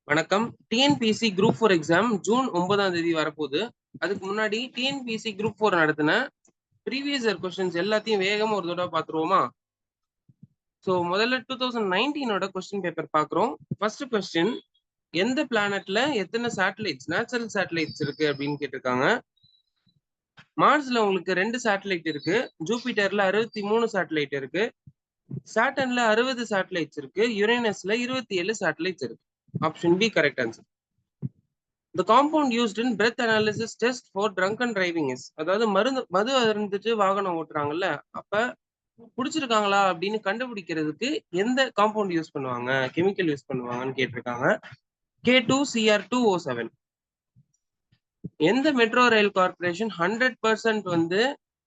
வணக்கம். TNPSC group 4 exam June 9ஆம் தேதி வரப்போகுது. அதுக்கு முன்னாடி டிஎன்பிஎஸ்சி குரூப் 4 நடத்தின ப்ரீவியஸ் இயர் கொஸ்டின்ஸ் எல்லாத்தையும் வேகமா ஒரு தடவை பார்த்துருவோமா? ஸோ முதல்ல 2019ஓட கொஸ்டின் பேப்பர் பார்க்குறோம். ஃபர்ஸ்ட் கொஸ்டின், எந்த பிளானட்ல எத்தனை சேட்டலைட்ஸ் நேச்சுரல் சேட்டலைட்ஸ் இருக்கு அப்படின்னு கேட்டிருக்காங்க. மார்ஸ்ல உங்களுக்கு 2 சேட்டலைட் இருக்கு, ஜூபிட்டர்ல 63 சேட்டலைட் இருக்கு, சாட்டர்ன்ல 60 சேட்டலைட்ஸ் இருக்கு, யுரேனஸ்ல 27 சேட்டலைட்ஸ் இருக்கு. Option B correct answer. The compound used in breath analysis test for drunken driving is, அதாவது மது அருந்துட்டு வாகனம் ஓட்டுறாங்கல்ல, அப்ப குடிச்சிருக்காங்களா அப்படின்னு கண்டுபிடிக்கிறதுக்கு எந்த காம்பவுண்ட் யூஸ் பண்ணுவாங்க, கெமிக்கல் யூஸ் பண்ணுவாங்கன்னு கேட்டிருக்காங்க. K2CR2O7. எந்த மெட்ரோ ரயில் கார்பரேஷன் 100% வந்து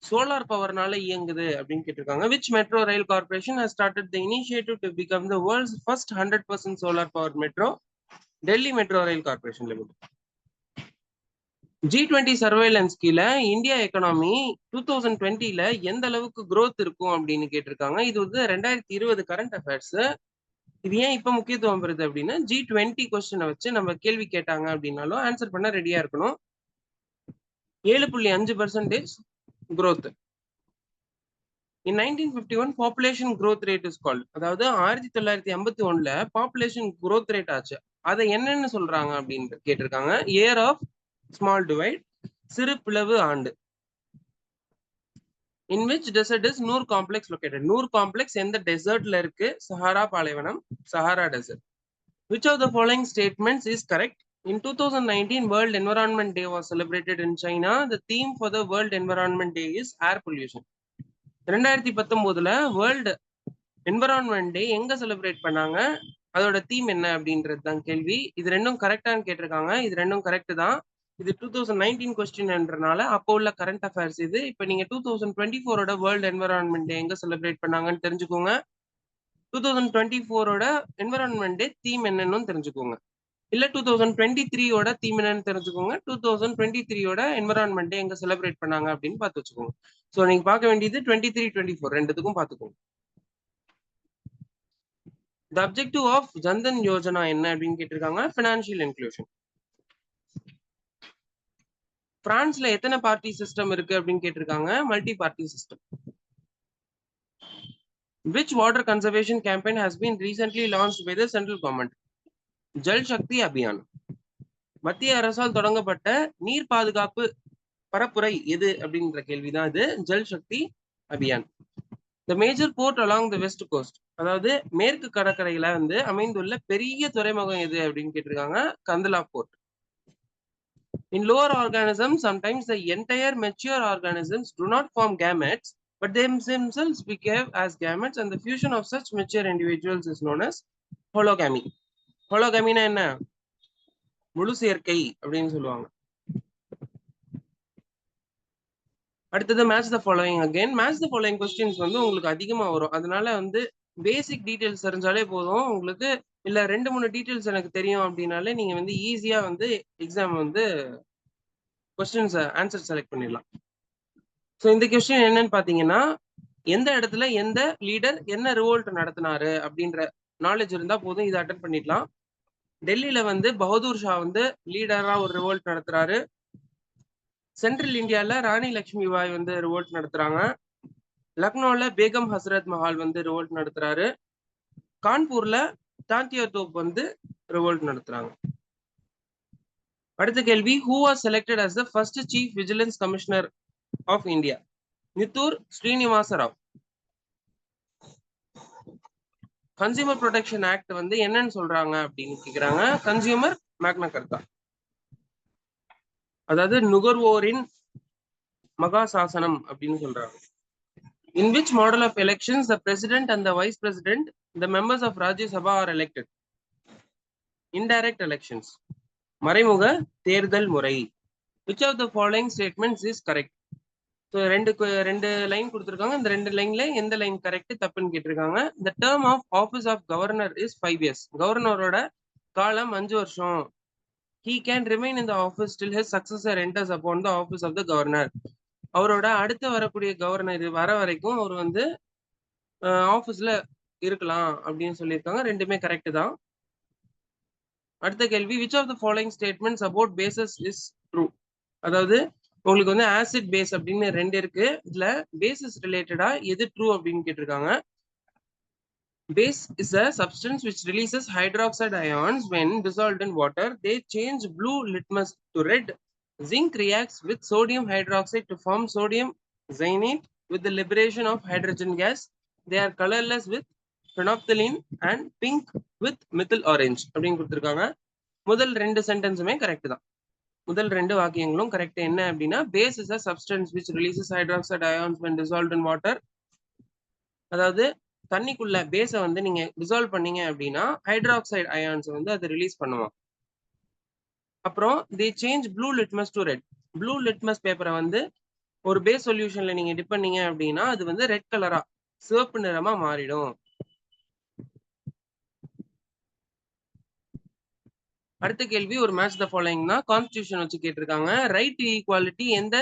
சோலார் பவர்னால இயங்குது அப்படின்னு கேட்டிருக்காங்க. Which metro rail corporation has started the initiative to become the world's first 100% solar powered metro? Delhi Metro Rail Corporation Limited. G20 surveillance கீழே India economy 2020ல எந்த அளவுக்கு growth இருக்கும் அப்படின்னு கேட்டிருக்காங்க. இது வந்து 2020 கரண்ட் அஃபேர்ஸ். இது ஏன் இப்ப முக்கியத்துவம் பெறுது அப்படின்னா, G20 கொஸ்டினை வச்சு நம்ம கேள்வி கேட்டாங்க அப்படின்னாலும் ஆன்சர் பண்ண ரெடியா இருக்கணும். 7.5% growth. In 1951 population growth rate is called, அதாவது 1951ல population growth rate ஆச்சு. அதை என்னன்னு சொல்றாங்க அப்படின்னு கேட்டிருக்காங்க. year of small divide, சிறு பிளவு ஆண்டு. In which desert is Noor complex located? Noor complex எந்த டெசர்ட்ல இருக்கு? சஹாரா பாலைவனம், Sahara dessert. Which of the following statements is correct? In 2019 World Environment Day was celebrated in China. The theme for the World Environment Day is air pollution. 2019ல world environment day எங்க celebrate பண்ணாங்க, அதோட theme என்ன அப்படின்றது தான் கேள்வி. இது ரெண்டும் கரெக்டான்னு கேட்டிருக்காங்க. இது ரெண்டும் கரெக்ட் தான். இது 2019 கொஸ்டின்ன்றனால அப்போ உள்ள கரண்ட் அஃபேர்ஸ் இது. இப்போ நீங்க 2024ஓட வேர்ல்டு என்விரான்மெண்ட் டே எங்க செலிப்ரேட் பண்ணாங்கன்னு தெரிஞ்சுக்கோங்க. 2024ஓட என்விரான்மெண்ட் டே தீம் என்னன்னு தெரிஞ்சுக்கோங்க. இல்ல 2023ஓட தீம் என்னன்னு தெரிஞ்சுக்கோங்க. 2023ஓட என்விரான்மெண்ட் டே எங்க செலிப்ரேட் பண்ணாங்க அப்படின்னு பார்த்து வச்சுக்கோங்க. ஸோ நீங்க பார்க்க வேண்டியது 23, 24 ரெண்டுத்துக்கும் பார்த்துக்கோங்க. The objective of Jan Dhan Yojana என்ன அப்படின்னு கேட்டிருக்காங்க. Financial inclusion. பிரான்ஸ்ல எத்தனை பார்ட்டி சிஸ்டம் இருக்கு அப்படின்னு கேட்டிருக்காங்க. Multi party system. Which water conservation campaign has been recently launched by the central government? Jal Shakti Abhiyan. மத்திய அரசால் தொடங்கப்பட்ட நீர் பாதுகாப்பு பரப்புரை எது அப்படின்ற கேள்விதான் இது. Jal Shakti Abhiyan. The major port along the west coast, அதாவது மேற்கு கடற்கரையில வந்து அமைந்துள்ள பெரிய துறைமுகம் எது அப்படின்னு கேட்டிருக்காங்க. கந்தலா board. In lower organisms, sometimes the entire mature organisms do not form gametes, but they themselves behave as gametes, and the fusion of such mature individuals is known as hologamy. Hologamy-னா என்ன? முழு சேர்க்கை அப்படின்னு சொல்லுவாங்க. அடுத்தது match the following again. Match the following questions வந்து உங்களுக்கு அதிகமா வரும். அதனால வந்து பேசிக் டீடைல்ஸ் தெரிஞ்சாலே போதும் உங்களுக்கு. இல்ல 2-3 டீடைல்ஸ் எனக்கு தெரியும் அப்படின்னாலே நீங்க வந்து ஈஸியா வந்து எக்ஸாம் வந்து கொஸ்டின்ஸ் ஆன்சர் செலக்ட் பண்ணிடலாம். ஸோ இந்த கொஸ்டின் என்னன்னு பாத்தீங்கன்னா, எந்த இடத்துல எந்த லீடர் என்ன ரிவோல்ட் நடத்தினாரு அப்படின்ற நாலேஜ் இருந்தா போதும், இதை அட்டன் பண்ணிடலாம். டெல்லியில வந்து பகதூர் ஷா வந்து லீடரா ஒரு ரிவோல்ட் நடத்துறாரு. சென்ட்ரல் இந்தியால ராணி லட்சுமி பாய் வந்து ரிவோல்ட் நடத்துறாங்க. லக்னோல பேகம் ஹசரத் மஹால் வந்து ரிவோல்ட் நடத்துறாரு. கான்பூர்ல தாந்தியா தோப் வந்து ரிவோல்ட் நடத்துறாங்க. அடுத்த கேள்வி, who was selected as the first chief vigilance commissioner of India? Nittoor Srinivasa Rao. Consumer protection act வந்து என்னன்னு சொல்றாங்க அப்படின்னு கேக்குறாங்க. கன்சியூமர் மேக்னா கர்த்தா, அதாவது நுகர்வோரின் மகா சாசனம் அப்படின்னு சொல்றாங்க. In which model of elections the president and the vice president, the members of Rajya Sabha are elected? Indirect elections. மறைமுக தேர்தல் முறை. Which of the following statements is correct? So ரெண்டு லைன் கொடுத்துருக்காங்க. இந்த 2 லைன்ல எந்த லைன் கரெக்ட் தப்புன்னு கேட்டிருக்காங்க. The term of office of governor is 5 years. கவர்னரோட காலம் 5 வருஷம். He can remain in the office till his successor enters upon the office of the governor. அவரோட அடுத்து வரக்கூடிய கவர்னர் வர வரைக்கும் அவர் வந்து ஆபீஸ்ல இருக்கலாம் அப்படின்னு சொல்லியிருக்காங்க. ரெண்டுமே கரெக்ட் தான். அடுத்த கேள்வி which of the following statements about bases is true? அதாவது உங்களுக்கு வந்து ஆசிட் பேஸ் அப்படின்னு ரெண்டு இருக்கு. இதுல பேசஸ் ரிலேட்டடா எது ட்ரூ அப்படின்னு கேட்டிருக்காங்க. Base is a substance which releases hydroxide ions when dissolved in water. They change blue litmus to red. Zinc reacts with sodium hydroxide to form sodium cyanide with the liberation of hydrogen gas. They are colorless with phenolphthalein and pink with methyl orange. அப்படின்னு கொடுத்திருக்காங்க. முதல் ரெண்டு சென்டென்ஸுமே correct தான். முதல் ரெண்டு வாக்கியங்களும் correct. என்ன அப்படின்னா base is a substance which releases hydroxide ions when dissolved in water. அதாவது தண்ணிக்குள்ள பேஸை வந்து நீங்க டிசால்வ் பண்ணீங்க அப்படின்னா ஹைட்ராக்சைடு அயான்ஸ் வந்து அது ரிலீஸ் பண்ணுவோம். அப்புறம் they change blue litmus to red. Blue litmus பேப்பரை வந்து ஒரு பேஸ் சொல்யூஷன்ல நீங்க டிப் பண்ணீங்க அப்படின்னா அது வந்து ரெட் கலரா சிவப்பு நிறமா மாறிடும். அடுத்த கேள்வி ஒரு மேட்ச் த ஃபாலோயிங்னா கான்ஸ்டிடியூஷன் வச்சு கேட்டிருக்காங்க. ரைட் டு ஈக்குவாலிட்டி எந்த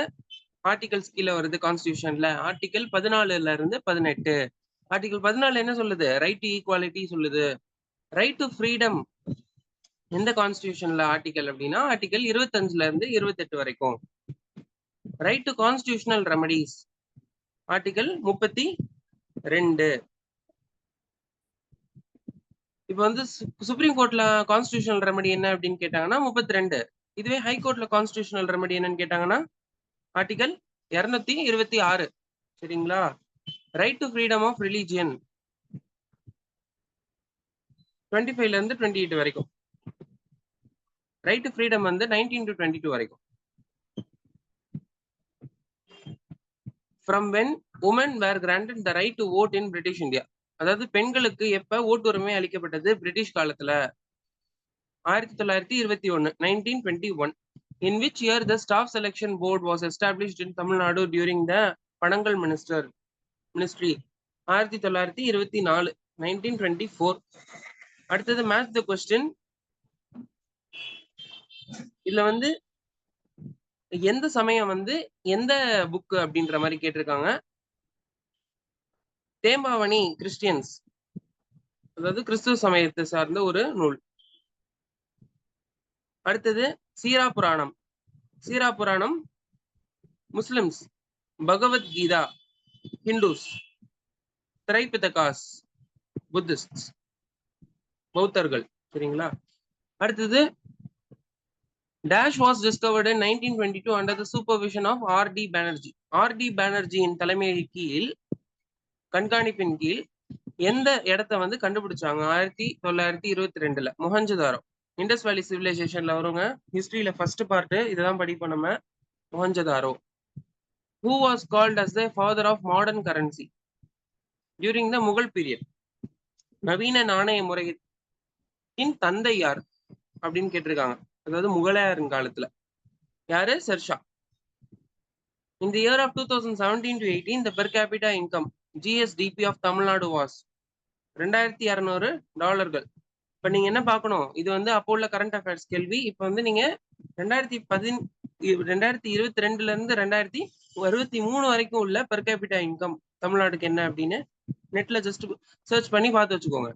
ஆர்டிகல்ஸ் கீழே வருது கான்ஸ்டிடியூஷன்ல? ஆர்டிகல் 14ல இருந்து 18. ஆர்டிகல் 14 என்ன சொல்லுது? ரைட் டு ஈக்குவாலிட்டி சொல்லுது. ரைட் டு ஃப்ரீடம் எந்த கான்ஸ்டிடியூஷன்ல ஆர்டிகல் அப்படின்னா ஆர்டிகல் 25ல இருந்து 28 வரைக்கும். Right to constitutional remedies article 32. இப்போ வந்து சுப்ரீம் கோர்ட்ல கான்ஸ்டிடியூஷனல் ரெமடி என்ன அப்படின்னு கேட்டாங்கன்னா 32. இதுவே ஹை கோர்ட்ல கான்ஸ்டிடியூஷனல் ரெமடி என்னன்னு கேட்டாங்கன்னா ஆர்டிகல் 226. சரிங்களா? Right to freedom of religion 25ல இருந்து 28 வரைக்கும். ரைட் டு ஃப்ரீடம் வந்து 19 to 22 வரைக்கும். From when women were granted the right to vote in British India. அதாவது பெண்களுக்கு எப்ப ஓட்டுரிமை அளிக்கப்பட்டது பிரிட்டிஷ் காலத்துல? 1921 1921. In which year the staff selection board was established in Tamil Nadu during the Panangal ministry? 1924 1924. அடுத்தது match the question. இதுல வந்து எந்த சமயம் வந்து எந்த புக் அப்படின்ற மாதிரி கேட்டிருக்காங்க. தேம்பாவணி கிறிஸ்டியன்ஸ், அதாவது கிறிஸ்துவ சமயத்தை சார்ந்த ஒரு நூல். அடுத்தது சீரா புராணம். சீரா புராணம் முஸ்லிம்ஸ். பகவத்கீதா ஹிந்துஸ். திரைபிதகாஸ் புத்திஸ்ட், பௌத்தர்கள். சரிங்களா? அடுத்தது Dash was discovered in 1922 under the supervision of R.D. Banerjee. R.D. Banerjeeயின் தலைமை கீழ் கண்காணிப்பின் கீழ் எந்த இடத்தை வந்து கண்டுபிடிச்சாங்க 1922ல? மொஹஞ்சதாரோ. இண்டஸ் வேலி சிவிலைசேஷன்ல வருங்க. ஹிஸ்டரியில ஃபர்ஸ்ட் பார்ட் இதுதான் படிப்போம் நம்ம. Mohenjo-daro. Who was called as the father of modern currency during the Mughal period? நவீன நாணய முறையின் தந்தை யார் அப்படின்னு கேட்டிருக்காங்க. அதாவது முகலாயரின் காலத்துல யாரு? Sher Shah. In the year of 2017 to 18, the per capita income GSDP of Tamil Nadu was $2,200. இப்ப நீங்க என்ன பார்க்கணும்? இது வந்து அப்போ உள்ள கரண்ட் அஃபேர்ஸ் கேள்வி. இப்ப வந்து நீங்க 2022ல இருந்து 2023 வரைக்கும் உள்ள per capita income தமிழ்நாடுக்கு என்ன அப்படின்னு நெட்ல ஜஸ்ட் சர்ச் பண்ணி பார்த்து வச்சுக்கோங்க.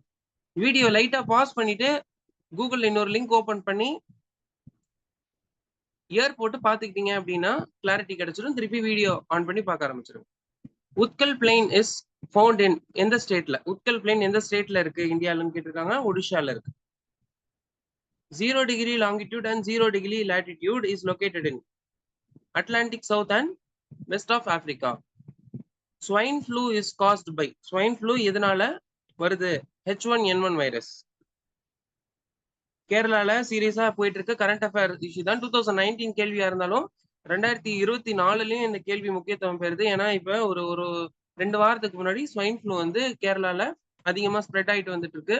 வீடியோ லைட்டா பாஸ் பண்ணிட்டு கூகுள்ல இன்னொரு லிங்க் ஓபன் பண்ணி இயர் போட்டு பாத்துக்கிட்டீங்க அப்படின்னா கிளாரிட்டி கிடைச்சிடும். திருப்பி வீடியோ ஆன் பண்ணி பார்க்க ஆரம்பிச்சிடும். Utkal plain is found in எந்த ஸ்டேட்ல? உத்கல் பிளைன் எந்த ஸ்டேட்ல இருக்கு இந்தியாலன்னு கேட்டிருக்காங்க. ஒடிஷால இருக்கு. 0 degree longitude and 0 degree latitude is located in Atlantic South and West of Africa. Swine flu is caused by. Swine flu எதனால வருது? H1N1 virus. கேரளால சீரியஸா போயிட்டு இருக்க கரண்ட் அஃபேர் இஷ்யூ தான். 2019 கேள்வியா இருந்தாலும் 2024லயும் இந்த கேள்வி முக்கியத்துவம் பெறுது. ஏன்னா இப்ப ஒரு 2 வாரத்துக்கு முன்னாடி ஸ்வைன் ஃப்ளூ வந்து கேரளால அதிகமா ஸ்ப்ரெட் ஆயிட்டு வந்துட்டு இருக்கு.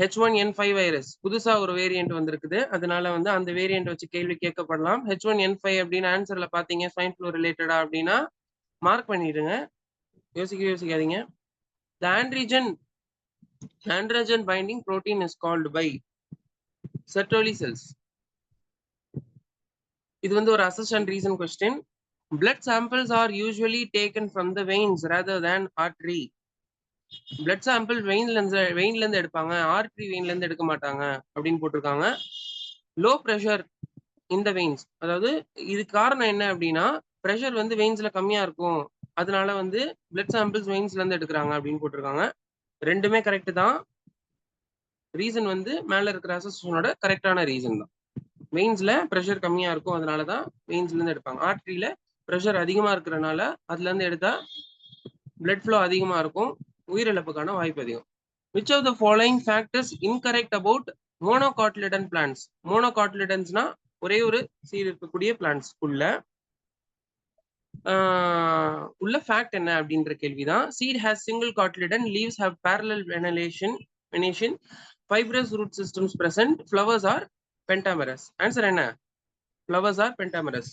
H1N5 வைரஸ் புதுசா ஒரு வேரியன்ட் வந்திருக்குது. அதனால வந்து அந்த வேரியன்ட் வச்சு கேள்வி கேட்கப்படலாம். H1N5 அப்படின்னு ஆன்சர்ல பாத்தீங்க ஸ்வைன் ஃப்ளூ ரிலேட்டடா அப்படின்னா மார்க் பண்ணிடுங்க. யோசிக்காதீங்க. The androgen binding protein is called by Sertoli cells. இது வந்து ஒரு assess and reason question. Blood samples are usually taken from the veins rather than artery. Blood sample வெயின்ல இருந்து எடுப்பாங்க, ஆர்டரி வெயின்ல இருந்து எடுக்க மாட்டாங்க அப்படின்னு போட்டிருக்காங்க. லோ ப்ரெஷர் இந்த வெயின்ஸ், அதாவது இதுக்கு காரணம் என்ன அப்படின்னா ப்ரெஷர் வந்து வெயின்ஸ்ல கம்மியா இருக்கும், அதனால வந்து பிளட் சாம்பிள்ஸ் வெயின்ஸ்ல இருந்து எடுக்கிறாங்க அப்படின்னு போட்டிருக்காங்க. ரெண்டுமே கரெக்ட் தான். ரீசன் வந்து மேல இருக்கிற அசோசியேஷனோட கரெக்டான ரீசன் தான். வெயின்ஸ்ல ப்ரெஷர் கம்மியா இருக்கும், அதனாலதான் வெயின்ஸ்ல இருந்து எடுப்பாங்க. ஆர்டரியில ப்ரெஷர் அதிகமா இருக்கிறனால அதுல இருந்து எடுத்தா பிளட் ஃப்ளோ அதிகமா இருக்கும், உயிரிழப்புக்கான வாய்ப்பு அதிகம். Which of the following factors incorrect about monocotyledon plants? monocotyledonsனா ஒரே ஒரு சீர் இருக்கக்கூடிய பிளான்ட்ஸ் உள்ள ஃபேக்ட் என்ன அப்படின்ற கேள்விதான். seed has single cotyledon, leaves have parallel venation, fibrous root systems present, flowers are pentamerous. Answer என்ன? flowers are pentamerous.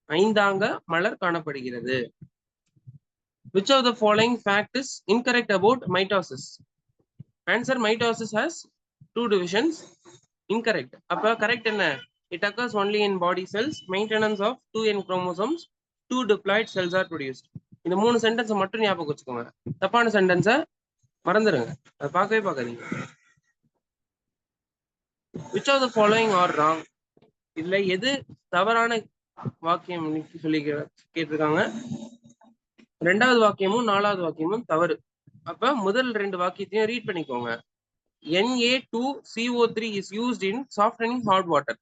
ஐந்தாங்க மலர் காணப்படுகிறது. Which of the following fact is incorrect about mitosis? Answer, mitosis has 2 divisions. Incorrect. அப்ப correct என்ன? It occurs only in body cells. Maintenance of 2n chromosomes, 2 diploid cells are produced. இந்த 3 sentence மட்டும் ஞாபகம் வச்சுக்கோங்க. தப்பான சென்டென்ஸை மறந்துடுங்க, அதை பார்க்கவே பார்க்காதீங்க. Which of the following are wrong? இதுல எது தவறான வாக்கியம் சொல்லி கேட்டிருக்காங்க. 2வது வாக்கியமும் 4வது வாக்கியமும் தவறு. அப்ப முதல் 2 வாக்கியத்தையும் ரீட் பண்ணிக்கோங்க. Na2CO3 is used in softening hot water.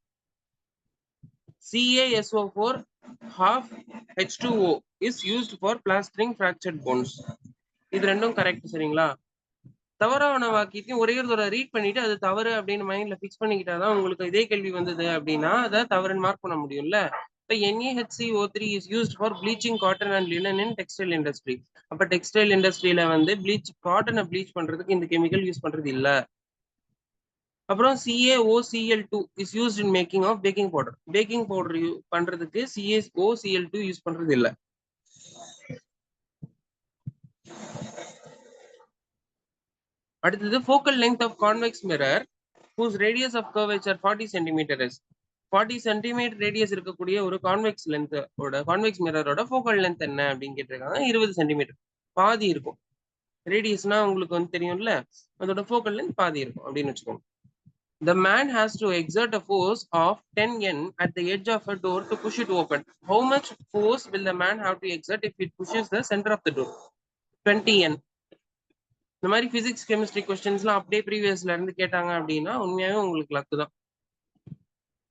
CaSO4 half H2O is used for plastering fractured bones. இது ரெண்டும் கரெக்ட், சரிங்களா? தவறான வாக்கியத்தையும் ஒரே ஒரு தடவை ரீட் பண்ணிட்டு அது தவறு அப்படின்னு மைண்ட்ல பிக்ஸ் பண்ணிக்கிட்டாதான் உங்களுக்கு இதே கேள்வி வந்தது அப்படின்னா அதை தவறுன்னு மார்க் பண்ண முடியும்ல. இப்ப NaHCO3 is used for bleaching cotton and linen in textile industry. அப்ப டெக்ஸ்டைல் இண்டஸ்ட்ரியில வந்து காட்டனை ப்ளீச் பண்றதுக்கு இந்த கெமிக்கல் யூஸ் பண்றது இல்ல. அப்புறம் CaOCl2 is used in making of baking powder. Baking powder பண்றதுக்கு CaOCl2 யூஸ் பண்றது இல்ல. அடுத்தது focal length of convex mirror whose radius of curvature 40 cm is. 40 cm radius இருக்கக்கூடிய ஒரு கான்வெக்ஸ் லென்த் கான்வெக்ஸ் மிரரோட ஃபோக்கல் லென்த் என்ன அப்படின்னு கேட்டிருக்காங்க. 20 சென்டிமீட்டர், பாதி இருக்கும். ரேடியஸ்னா உங்களுக்கு வந்து தெரியும்ல, அதோட ஃபோக்கல் லென்த் பாதி இருக்கும் அப்படின்னு வச்சுக்கோங்க. The man has to exert a force of 10 N at the edge of a door to push it open. How much force will the man have to exert if it pushes the center of the door? 20 N. இந்த மாதிரி physics chemistry கொஸ்டின்ஸ்லாம் அப்படியே ப்ரீவியஸ்ல இருந்து கேட்டாங்க அப்படின்னா உண்மையாவே உங்களுக்கு luck தான்.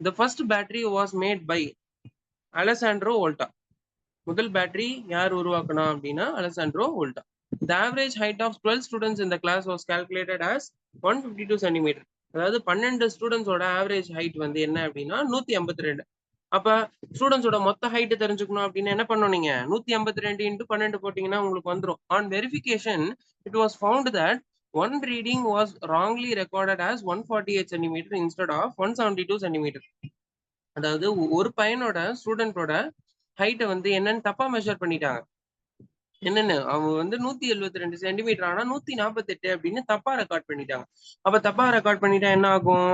The first battery was made by Alessandro Volta. முதல் பேட்டரி யார் உருவாக்குனா அப்படின்னா Alessandro வோல்டா. The average height of 12 students in the class was calculated as 152 cm. அதாவது 12 ஸ்டூடெண்ட்ஸோட ஆவரேஜ் ஹைட் வந்து என்ன அப்படின்னா 152. அப்ப ஸ்டூடெண்ட்ஸோட மொத்த ஹைட் தெரிஞ்சுக்கணும் அப்படின்னு என்ன பண்ணணும், நீங்க 152 × 12 போட்டீங்கன்னா உங்களுக்கு வந்துடும். On verification it was found that one reading was wrongly recorded as 148 cm instead of 172 cm. அதாவது ஒரு பையனோட ஸ்டூடெண்டோட ஹைட்டை வந்து என்னன்னு தப்பா மெஷர் பண்ணிட்டாங்க. என்னன்னு அவங்க வந்து 172 சென்டிமீட்டர் ஆனா 148 அப்படின்னு தப்பா ரெக்கார்ட் பண்ணிட்டாங்க. அப்ப தப்பா ரெக்கார்ட் பண்ணிட்டா என்ன ஆகும்,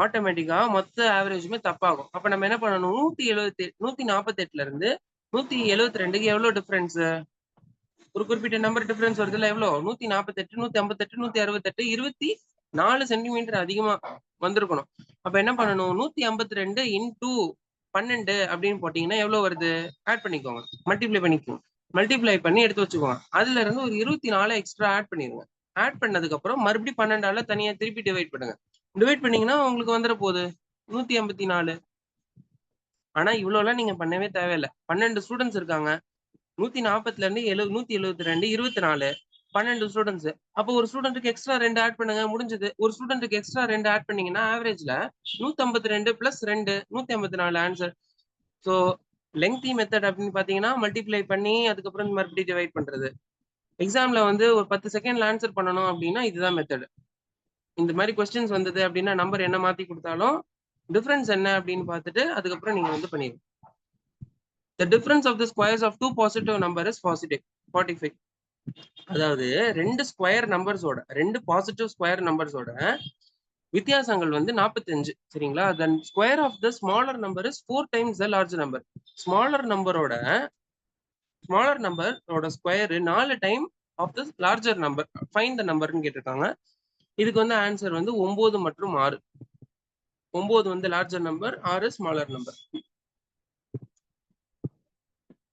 ஆட்டோமேட்டிக்கா மொத்த ஆவரேஜுமே தப்பாகும். அப்ப நம்ம என்ன பண்ணணும், 148ல இருந்து 172க்கு எவ்வளவு டிஃபரன்ஸ், ஒரு குறிப்பிட்ட நம்பர் டிஃபரன்ஸ் வருதுல, எவ்வளவு, 148, 158, 168, 24 சென்டிமீட்டர் அதிகமா வந்திருக்கணும். அப்ப என்ன பண்ணணும், 152 × 12 அப்படின்னு போட்டீங்கன்னா எவ்வளவு வருது, ஆட் பண்ணிக்கோங்க, மல்டிப்ளை பண்ணிக்கோங்க. மல்டிப்ளை பண்ணி எடுத்து வச்சுக்கோங்க. அதுல இருந்து ஒரு 24 எக்ஸ்ட்ரா ஆட் பண்ணிடுங்க. ஆட் பண்ணதுக்கு அப்புறம் மறுபடியும் 12ஆல தனியா திருப்பி டிவைட் பண்ணுங்க. டிவைட் பண்ணீங்கன்னா உங்களுக்கு வந்துட போகுது 154. ஆனா இவ்வளவு எல்லாம் நீங்க பண்ணவே தேவையில்லை. 12 ஸ்டூடெண்ட்ஸ் இருக்காங்க, 140ல இருந்து 172, 24, 12 ஸ்டூடெண்ட்ஸ். அப்போ ஒரு ஸ்டூடெண்ட்டுக்கு எக்ஸ்ட்ரா 2 ஆட் பண்ணுங்க, முடிஞ்சது. ஒரு ஸ்டூடெண்ட்டுக்கு எக்ஸ்ட்ரா 2 ஆட் பண்ணீங்கன்னா ஆவரேஜ்ல 152 + 2 154 ஆன்சர். ஸோ லெங்தி மெத்தட் அப்படின்னு பாத்தீங்கன்னா மல்டிப்ளை பண்ணி அதுக்கப்புறம் மறுபடியும் டிவைட் பண்றது. எக்ஸாம்ல வந்து ஒரு 10 செகண்ட்ல ஆன்சர் பண்ணணும் அப்படின்னா இதுதான் மெத்தட். இந்த மாதிரி கொஸ்டின்ஸ் வந்தது அப்படின்னா நம்பர் என்ன மாத்தி கொடுத்தாலும் டிஃபரன்ஸ் என்ன அப்படின்னு பார்த்துட்டு அதுக்கப்புறம் நீங்க வந்து பண்ணிடுங்க. The difference of the squares of two positive number is positive 45. அதாவது ரெண்டு ஸ்கொயர் நம்பர்ஸோட, ரெண்டு பாசிட்டிவ் ஸ்கொயர் நம்பர்ஸோட வித்தியாசங்கள் வந்து 45, சரிங்களா? then square of the smaller number is 4 times the larger number. Smaller நம்பரோட ஸ்மாலர் நம்பரோட square 4 time of the larger number. Find the நம்பர்னு கேட்டிருக்காங்க. இதுக்கு வந்து ஆன்சர் வந்து 9 மற்றும் 6. 9 வந்து larger number, 6 smaller number.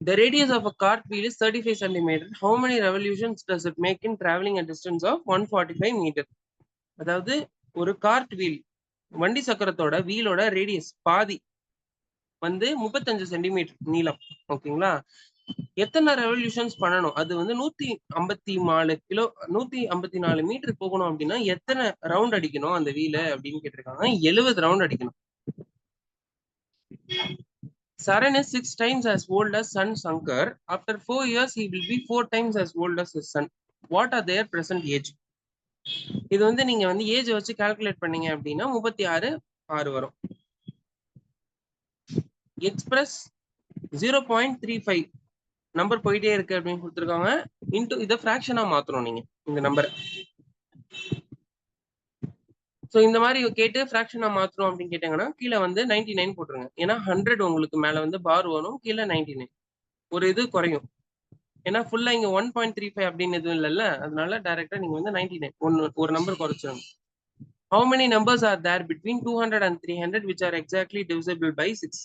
The radius of a cart wheel is 35 centimeter. How many revolutions does it make in traveling a distance of 145 meter? அதாவது ஒரு card wheel, வண்டி சக்கரத்தோட வீலோட ரேடியஸ் பாதி வந்து 35 சென்டிமீட்டர் நீளம். ஓகேங்களா? எத்தனை ரெவல்யூஷன்ஸ் பண்ணணும்? அது வந்து 154 மீட்டர் போகணும் அப்படின்னா எத்தனை ரவுண்ட் அடிக்கணும் அந்த வீல அப்படின்னு கேட்டிருக்காங்க. 70 ரவுண்ட் அடிக்கணும். Saran is 6 times as old as son Shankar. After 4 years, he will be 4 times as old as his son. What are their present age? இது வந்து நீங்க வந்து ஏஜ் வச்சு கால்குலேட் பண்ணீங்க அப்படின்னா 36 வரும். எக்ஸ்பிரஸ் 0.35 நம்பர் போயிட்டே இருக்கு அப்படின்னு கொடுத்துருக்காங்க. இன்டூ இதை ஃபிராக்ஷனா மாத்தணும் நீங்க இந்த நம்பரை. ஸோ இந்த மாதிரி கேட்டு ஃபிராக்ஷனா மாத்தணும் அப்படின்னு கேட்டாங்கன்னா கீழே வந்து 99 போட்டுருங்க. ஏன்னா 100 உங்களுக்கு மேல வந்து பார் வரும், கீழே 99 ஒரு இது குறையும். ஏன்னா ஃபுல்லா இங்க 1.35 அப்படின்னு எதுவும் இல்லைல்ல, அதனால டைரக்டா நீங்க வந்து 99 ஒரு number குறைச்சிடும். How many numbers are there between 200 and 300 which are exactly divisible by 6,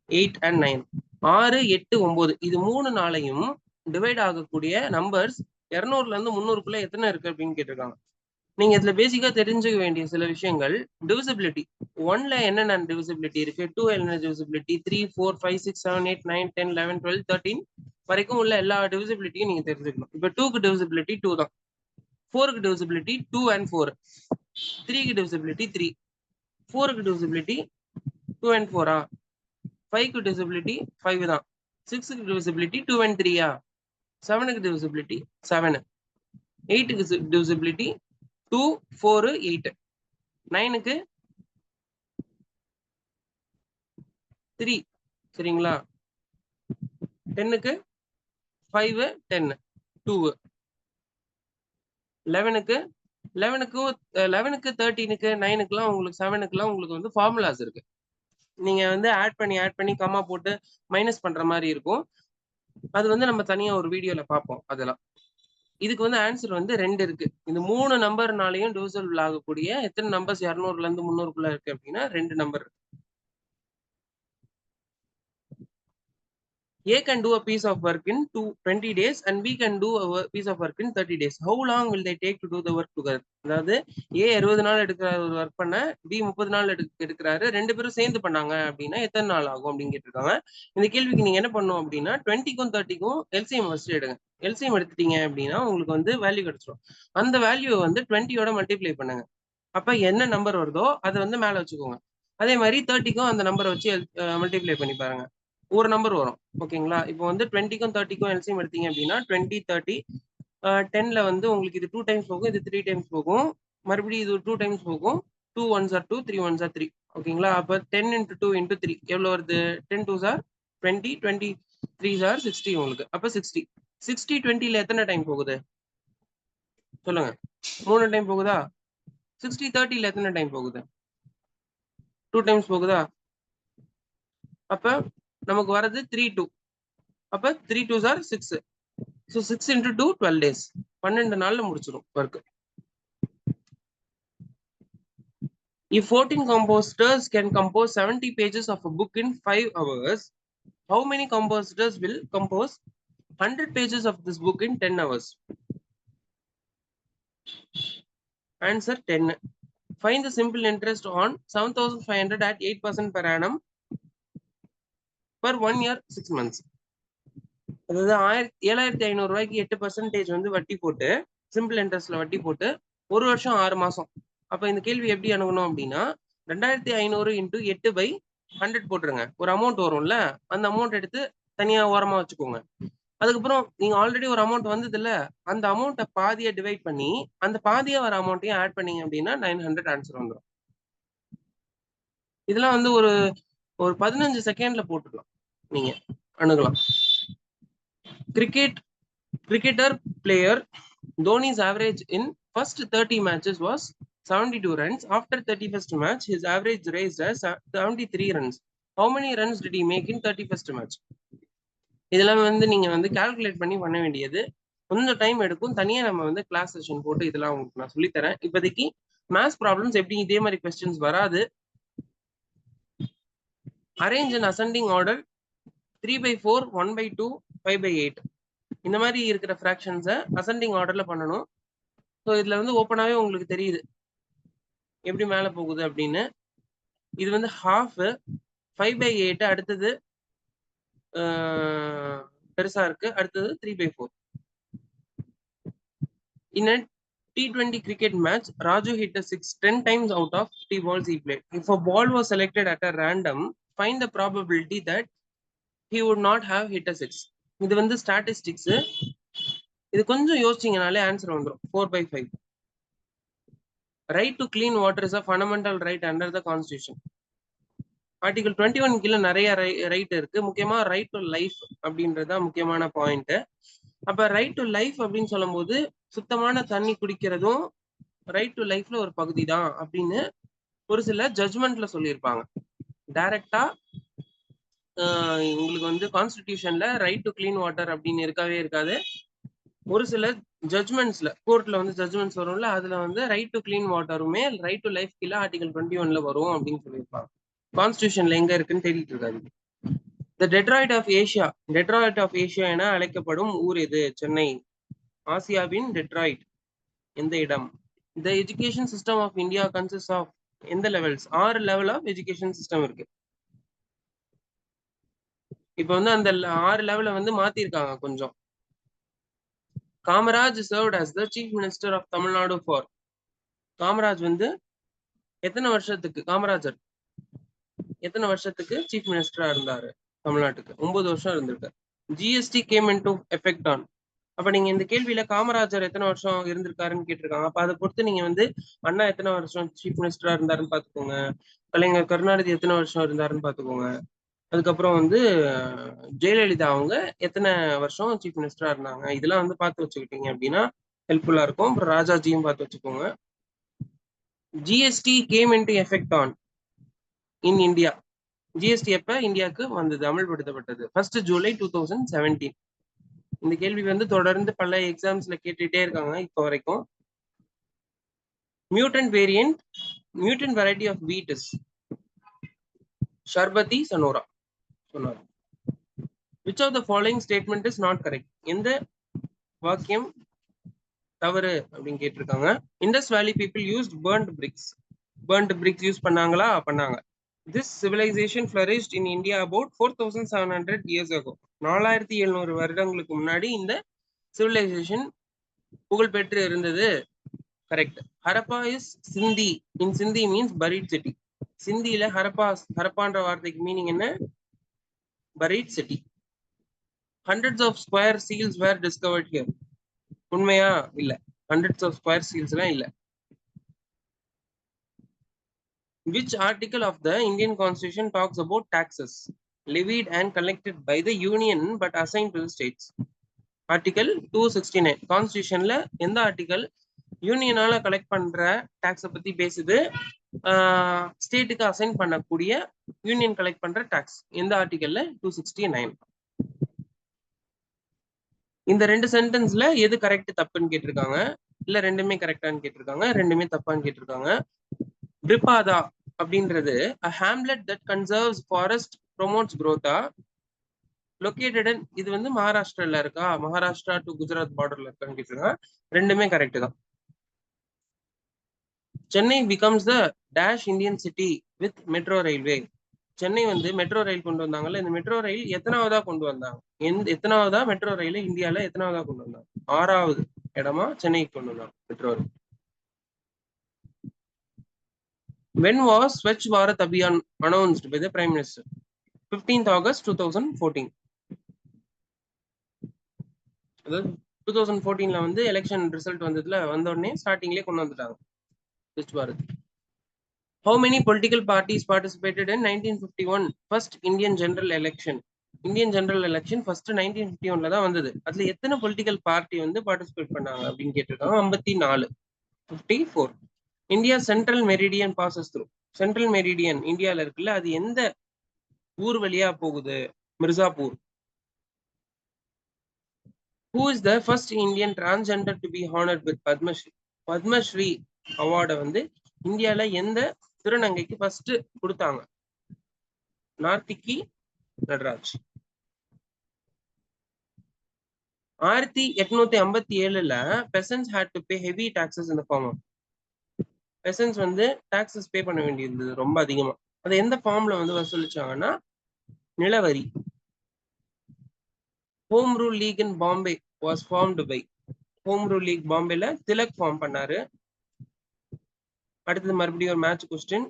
8 and 9? 6, 8, 9 இது 3 நாளையும் டிவைட் ஆகக்கூடிய நம்பர்ஸ் 200ல இருந்து 300க்குள்ள எத்தனை இருக்கு அப்படின்னு கேட்டிருக்காங்க. நீங்க இதுல பேசிக்கா தெரிஞ்சுக்க வேண்டிய சில விஷயங்கள். டிவிசிபிலிட்டி 1ல என்னென்ன டிவிசிபிலிட்டி இருக்கு, 2 என்ன டிவிசிபிலிட்டி, 3, 4, 5, 6, 7, 8, 9, 10, 11, 12, 13 வரைக்கும் உள்ள எல்லா டிவிசிபிலிட்டியும் நீங்க தெரிஞ்சுக்கணும். இப்ப 2க்கு டிவிசிபிலிட்டி 2 தான், 4க்கு டிவிசிபிலிட்டி 2 and 4, 3க்கு டிவிசிபிலிட்டி 3, 4க்கு டிவிசிபிலிட்டி 2 and 4, 5க்கு டிவிசிபிலிட்டி 5 தான், 6க்கு டிவிசிபிலிட்டி 2 and 3, 7க்கு டிவிசிபிலிட்டி 7, 8க்கு டிவிசிபிலிட்டி 2, 4, 8, 9க்கு 3, சரிங்களா? 10க்கு 5, 10, 2, 11க்கு 13க்கு 9க்குலாம் உங்களுக்கு 7க்குலாம் உங்களுக்கு வந்து ஃபார்முலாஸ் இருக்கு. நீங்க வந்து ஆட் பண்ணி கம்மா போட்டு மைனஸ் பண்ற மாதிரி இருக்கும். அது வந்து நம்ம தனியா ஒரு வீடியோல பார்ப்போம் அதெல்லாம். இதுக்கு வந்து ஆன்சர் வந்து 2 இருக்கு. இந்த 3 நம்பர்னாலையும் டிவிசிபிள் ஆகக்கூடிய எத்தனை நம்பர்ஸ் 200ல இருந்து 300க்குள்ள இருக்கு அப்படின்னா 2 number. A can do a piece of work in 20 days and B can do a piece of work in 30 days. How long will they take to do the work together? அதாவது A 60 நாள் எடுக்கிறாரு ஒரு work பண்ண, B 30 நாள் எடுக்கிறாரு, 2 பேரும் சேர்ந்து பண்ணாங்க அப்படின்னா எத்தனை நாள் ஆகும் அப்படின்னு கேட்டிருக்காங்க. இந்த கேள்விக்கு நீங்க என்ன பண்ணணும் அப்படின்னா 20க்கும் 30க்கும் எல்சிஎம் ஃபர்ஸ்ட் எடுங்க. எல்சிஎம் எடுத்துட்டீங்க அப்படின்னா உங்களுக்கு வந்து வேல்யூ கிடைச்சிடும். அந்த வேல்யூ வந்து 20யோட மல்டிப்ளை பண்ணுங்க. அப்ப என்ன நம்பர் வருதோ அதை வந்து மேல வச்சுக்கோங்க. அதே மாதிரி 30க்கும் அந்த நம்பரை வச்சு மல்டிப்ளை பண்ணி பாருங்க, ஒரு நம்பர் வரும். ஓகேங்களா? இப்போ வந்து 20க்கும் 30க்கும் எல்சிஎம் எடுத்தீங்க அப்படின்னா 20, 30, 10ல வந்து உங்களுக்கு இது 2 டைம்ஸ் போகும், இது 3 டைம்ஸ் போகும், மறுபடியும் இது 2 டைம்ஸ் போகும், 2 1s are 2, 3 1s are 3. ஓகேங்களா? அப்ப 10 into 2 into 3 எவ்வளவு வருது? 10 2s are 20, 20 3s are 60 உங்களுக்கு. அப்ப 60. 60 20ல எத்தனை டைம் போகுது சொல்லுங்க? 3 டைம் போகுதா? 60 30ல எத்தனை டைம் போகுது? 2 டைம்ஸ் போகுதா? அப்ப நமக்கு வரது 3 2. அப்ப 3 2s are 6. So 6 into 2 12 days. 12 நாள்ல முடிச்சிரும் work. If 14 compositors can compose 70 pages of a book in 5 hours, how many compositors will compose 100 pages of this book in 10 hours? Answer 10. Find the simple interest on 7,500 at 8% per annum per 1 year 6 months. அதாவது 7,500 ரூபாய்க்கு 8% வந்து வட்டி போட்டு, simple இன்ட்ரெஸ்ட்ல வட்டி போட்டு 1 வருஷம் 6 மாசம். அப்ப இந்த கேள்வி எப்படி அணுகணும் அப்படின்னா 2,500 into 8/100 போட்டுருங்க. ஒரு அமௌண்ட் வரும்ல, அந்த அமௌண்ட் எடுத்து தனியா ஓரமா வச்சுக்கோங்க. அதுக்கப்புறம் நீங்க ஆல்ரெடி ஒரு அமௌண்ட் வந்தது இல்ல, அந்த அமௌண்ட்டை பாதியா டிவைட் பண்ணி அந்த பாதியா வர அமௌண்ட்டையும் ஆட் பண்ணீங்க அப்படின்னா 900 ஆன்சர் வந்துடும். இதெல்லாம் வந்து ஒரு 15 செகண்ட்ல போட்டுக்கலாம், நீங்க அணுகலாம். Cricketer player Dhoni's average in first 30 matches was 72 runs. After 31st match, his average raised as 73 runs. How many runs did he make in 31st match? இதெல்லாம் வந்து நீங்க வந்து கால்குலேட் பண்ணி பண்ண வேண்டியது. கொஞ்சம் டைம் எடுக்கும். தனியா நம்ம வந்து கிளாஸ் செஷன் போட்டு இதெல்லாம் உங்களுக்கு நான் சொல்லி தரேன். இப்போதைக்கு மேத்ஸ் ப்ராப்ளம்ஸ் எப்படி இதே மாதிரி கொஸ்டின்ஸ் வராது. அரேஞ்ச் இன் அசெண்டிங் ஆர்டர் 3/4, 1/2, 5/8 இந்த மாதிரி இருக்கிற ஃபிராக்ஷன்ஸை அசெண்டிங் ஆர்டர்ல பண்ணணும். ஸோ இதுல வந்து ஓப்பனாவே உங்களுக்கு தெரியுது எப்படி மேல போகுது அப்படின்னு. இது வந்து ஹாஃப் 5/8 அடுத்தது பெருசா இருக்கு, அடுத்தது 3/4. In a T20 cricket match, Raju hit a six 10 times out of 50 balls he played. If a ball was selected at a random, find the probability that he would not have hit a six. இது வந்து statistics. இது கொஞ்சம் யோசிச்சீங்கனாலே answer வந்துடும். 4/5. Right to clean water is a fundamental right under the Constitution. Article 21 கீழே நிறைய right இருக்கு. முக்கியமா right to life அப்படின்றத முக்கியமான பாயிண்ட். அப்ப ரைட் டு லைஃப் அப்படின்னு சொல்லும் போது சுத்தமான தண்ணி குடிக்கிறதும் ரைட் டு லைஃப்ல ஒரு பகுதி தான் அப்படின்னு ஒரு சில ஜட்ஜ்மெண்ட்ல சொல்லியிருப்பாங்க. டைரக்டா உங்களுக்கு வந்து கான்ஸ்டிடியூஷன்ல ரைட் டு கிளீன் வாட்டர் அப்படின்னு இருக்கவே இருக்காது. ஒரு சில ஜட்ஜ்மெண்ட்ஸ்ல கோர்ட்ல வந்து ஜட்ஜ்மெண்ட்ஸ் வரும்ல, அதுல வந்து ரைட் டு கிளீன் வாட்டருமே ரைட் டு லைஃப் கீழே ஆர்டிகல் 21ல வரும் அப்படின்னு சொல்லியிருப்பாங்க. கான்ஸ்டிடியூஷன்ல எங்க இருக்குன்னு தேடிட்டு இருக்காது. The Detroit of Asia, Detroit of Asia என அழைக்கப்படும் ஊர் எது? சென்னை. ஆசியாவின் டெட்ராய்ட் எந்த இடம்? The education system of India consist of எந்த levels? 6 level of education system இருக்கு. இப்ப வந்து அந்த 6 லெவலை வந்து மாத்திருக்காங்க கொஞ்சம். Kamaraj served as the chief minister of Tamil Nadu for. Kamaraj வந்து எத்தனை வருஷத்துக்கு, காமராஜர் எத்தனை வருஷத்துக்கு சீஃப் மினிஸ்டரா இருந்தாரு தமிழ்நாட்டுக்கு? 9 வருஷம் இருந்திருக்காரு. GST game into effect on. அப்ப நீங்க இந்த கேள்வியில காமராஜர் எத்தனை வருஷம் இருந்திருக்காருன்னு கேட்டிருக்காங்க. அப்ப அதை பொறுத்து நீங்க வந்து அண்ணா எத்தனை வருஷம் சீஃப் மினிஸ்டரா இருந்தாருன்னு பாத்துக்கோங்க, கலைஞர் கருணாநிதி எத்தனை வருஷம் இருந்தாருன்னு பாத்துக்கோங்க, அதுக்கப்புறம் வந்து ஜெயலலிதா அவங்க எத்தனை வருஷம் சீஃப் மினிஸ்டரா இருந்தாங்க, இதெல்லாம் வந்து பார்த்து வச்சுக்கிட்டீங்க அப்படின்னா ஹெல்ப்ஃபுல்லா இருக்கும். அப்புறம் ராஜாஜியும் பார்த்து வச்சுக்கோங்க. GST game into effect on in India. GST எப்ப இந்தியாவுக்கு வந்தது, அமல்படுத்தப்பட்டது? 1 ஜூலை 2017. இந்த கேள்வி வந்து தொடர்ந்து பல எக்ஸாம்ஸ்ல கேட்டுட்டே இருக்காங்க இப்போ வரைக்கும். Mutant variant, mutant variety of wheat is Sharbati Sonora சொன்னார். Which of the following statement is not correct? எந்த வாக்கியம் தவறு அப்படின்னு கேட்டிருக்காங்க. இண்டஸ் வேலி people used burnt bricks. burnt bricks use பண்ணாங்களா? பண்ணாங்க. This civilization flourished in India about 4700 years ago. 4700 வருடங்களுக்கு முன்னாடி இந்த சிவிலைசேஷன் புகழ்பெற்று இருந்தது. கரெக்ட். ஹரப்பா இஸ் சிந்தி. இன் சிந்தி மீன்ஸ் buried city. சிந்தியில ஹரப்பான்ற வார்த்தைக்கு மீனிங் என்ன? buried city. Hundreds of square seals were discovered here. உண்மையா? இல்ல. hundreds of square seals எல்லாம் இல்ல. Which article of the Indian Constitution talks about taxes levied and collected by the Union but assigned to the states? Article 269. Constitutionல எந்த article யூனியனால collect பண்ற டாக்ஸை பத்தி பேசுது, ஸ்டேட்டுக்கு assign பண்ணக்கூடிய யூனியன் கலெக்ட் பண்ற டாக்ஸ் எந்த ஆர்டிகல்ல? 269. இந்த ரெண்டு சென்டென்ஸ்ல எது கரெக்ட் தப்புன்னு கேட்டிருக்காங்க. இல்ல ரெண்டுமே கரெக்டான்னு கேட்டிருக்காங்க, ரெண்டுமே தப்பான்னு கேட்டிருக்காங்க. பிரிபாதா அப்படின்றது a hamlet that conserves forest promotes growth. located in, இது வந்து மகாராஷ்டிரால இருக்கா, மகாராஷ்டிரா டு குஜராத் பார்டர்ல இருக்கான்னு கேட்டிருக்காங்க, ரெண்டுமே கரெக்ட் தான். Chennai becomes the dash Indian city with metro railway. Chennai வந்து மெட்ரோ ரயில் கொண்டு வந்தாங்கல்ல, இந்த மெட்ரோ ரயில் எத்தனாவதா கொண்டு வந்தாங்க? எத்தனாவதா மெட்ரோ ரயில் இந்தியால எத்தனாவதா கொண்டு வந்தாங்க? 6வது இடமா சென்னைக்கு கொண்டு வந்தாங்க metro rail. When was Swachh Bharat Abhiyan announced by the Prime Minister? 15th August 2014. அதாவது 2014ல வந்து எலெக்ஷன் ரிசல்ட் வந்ததுல வந்த உடனே ஸ்டார்டிங்லேயே கொண்டு வந்துட்டாங்க Swachh Bharat. How many political parties participated in 1951 first Indian general election? Indian general election first 1951ல தான் வந்தது. அதுல எத்தனை பொலிட்டிக்கல் பார்ட்டி வந்து பார்ட்டிசிபேட் பண்ணாங்க அப்படின்னு கேட்டிருக்காங்க. 54. 54. India central meridian bosses through. Central meridian இந்தியால இருக்குல்ல, அது எந்த ஊர் வழியா போகுது? Mirzapur. Who is the first Indian transgender to be honored with Padma Shri? Padma Shri அவார்டை வந்து இந்தியால எந்த திருநங்கைக்கு ஃபர்ஸ்ட் கொடுத்தாங்க? நார்த்திகி Nataraj. 1857ல peasants had to pay heavy taxes in the form of peasants வந்து taxes பே பண்ண வேண்டியிருந்தது ரொம்ப அதிகமா. அது எந்த ஃபார்ம்ல வந்து வசூலிச்சாங்கன்னா நிலவரி. Home rule league in Bombay was formed by. Home rule league பாம்பேல திலக் ஃபார்ம் பண்ணாரு. அடுத்தது மறுபடியும் ஒரு match question.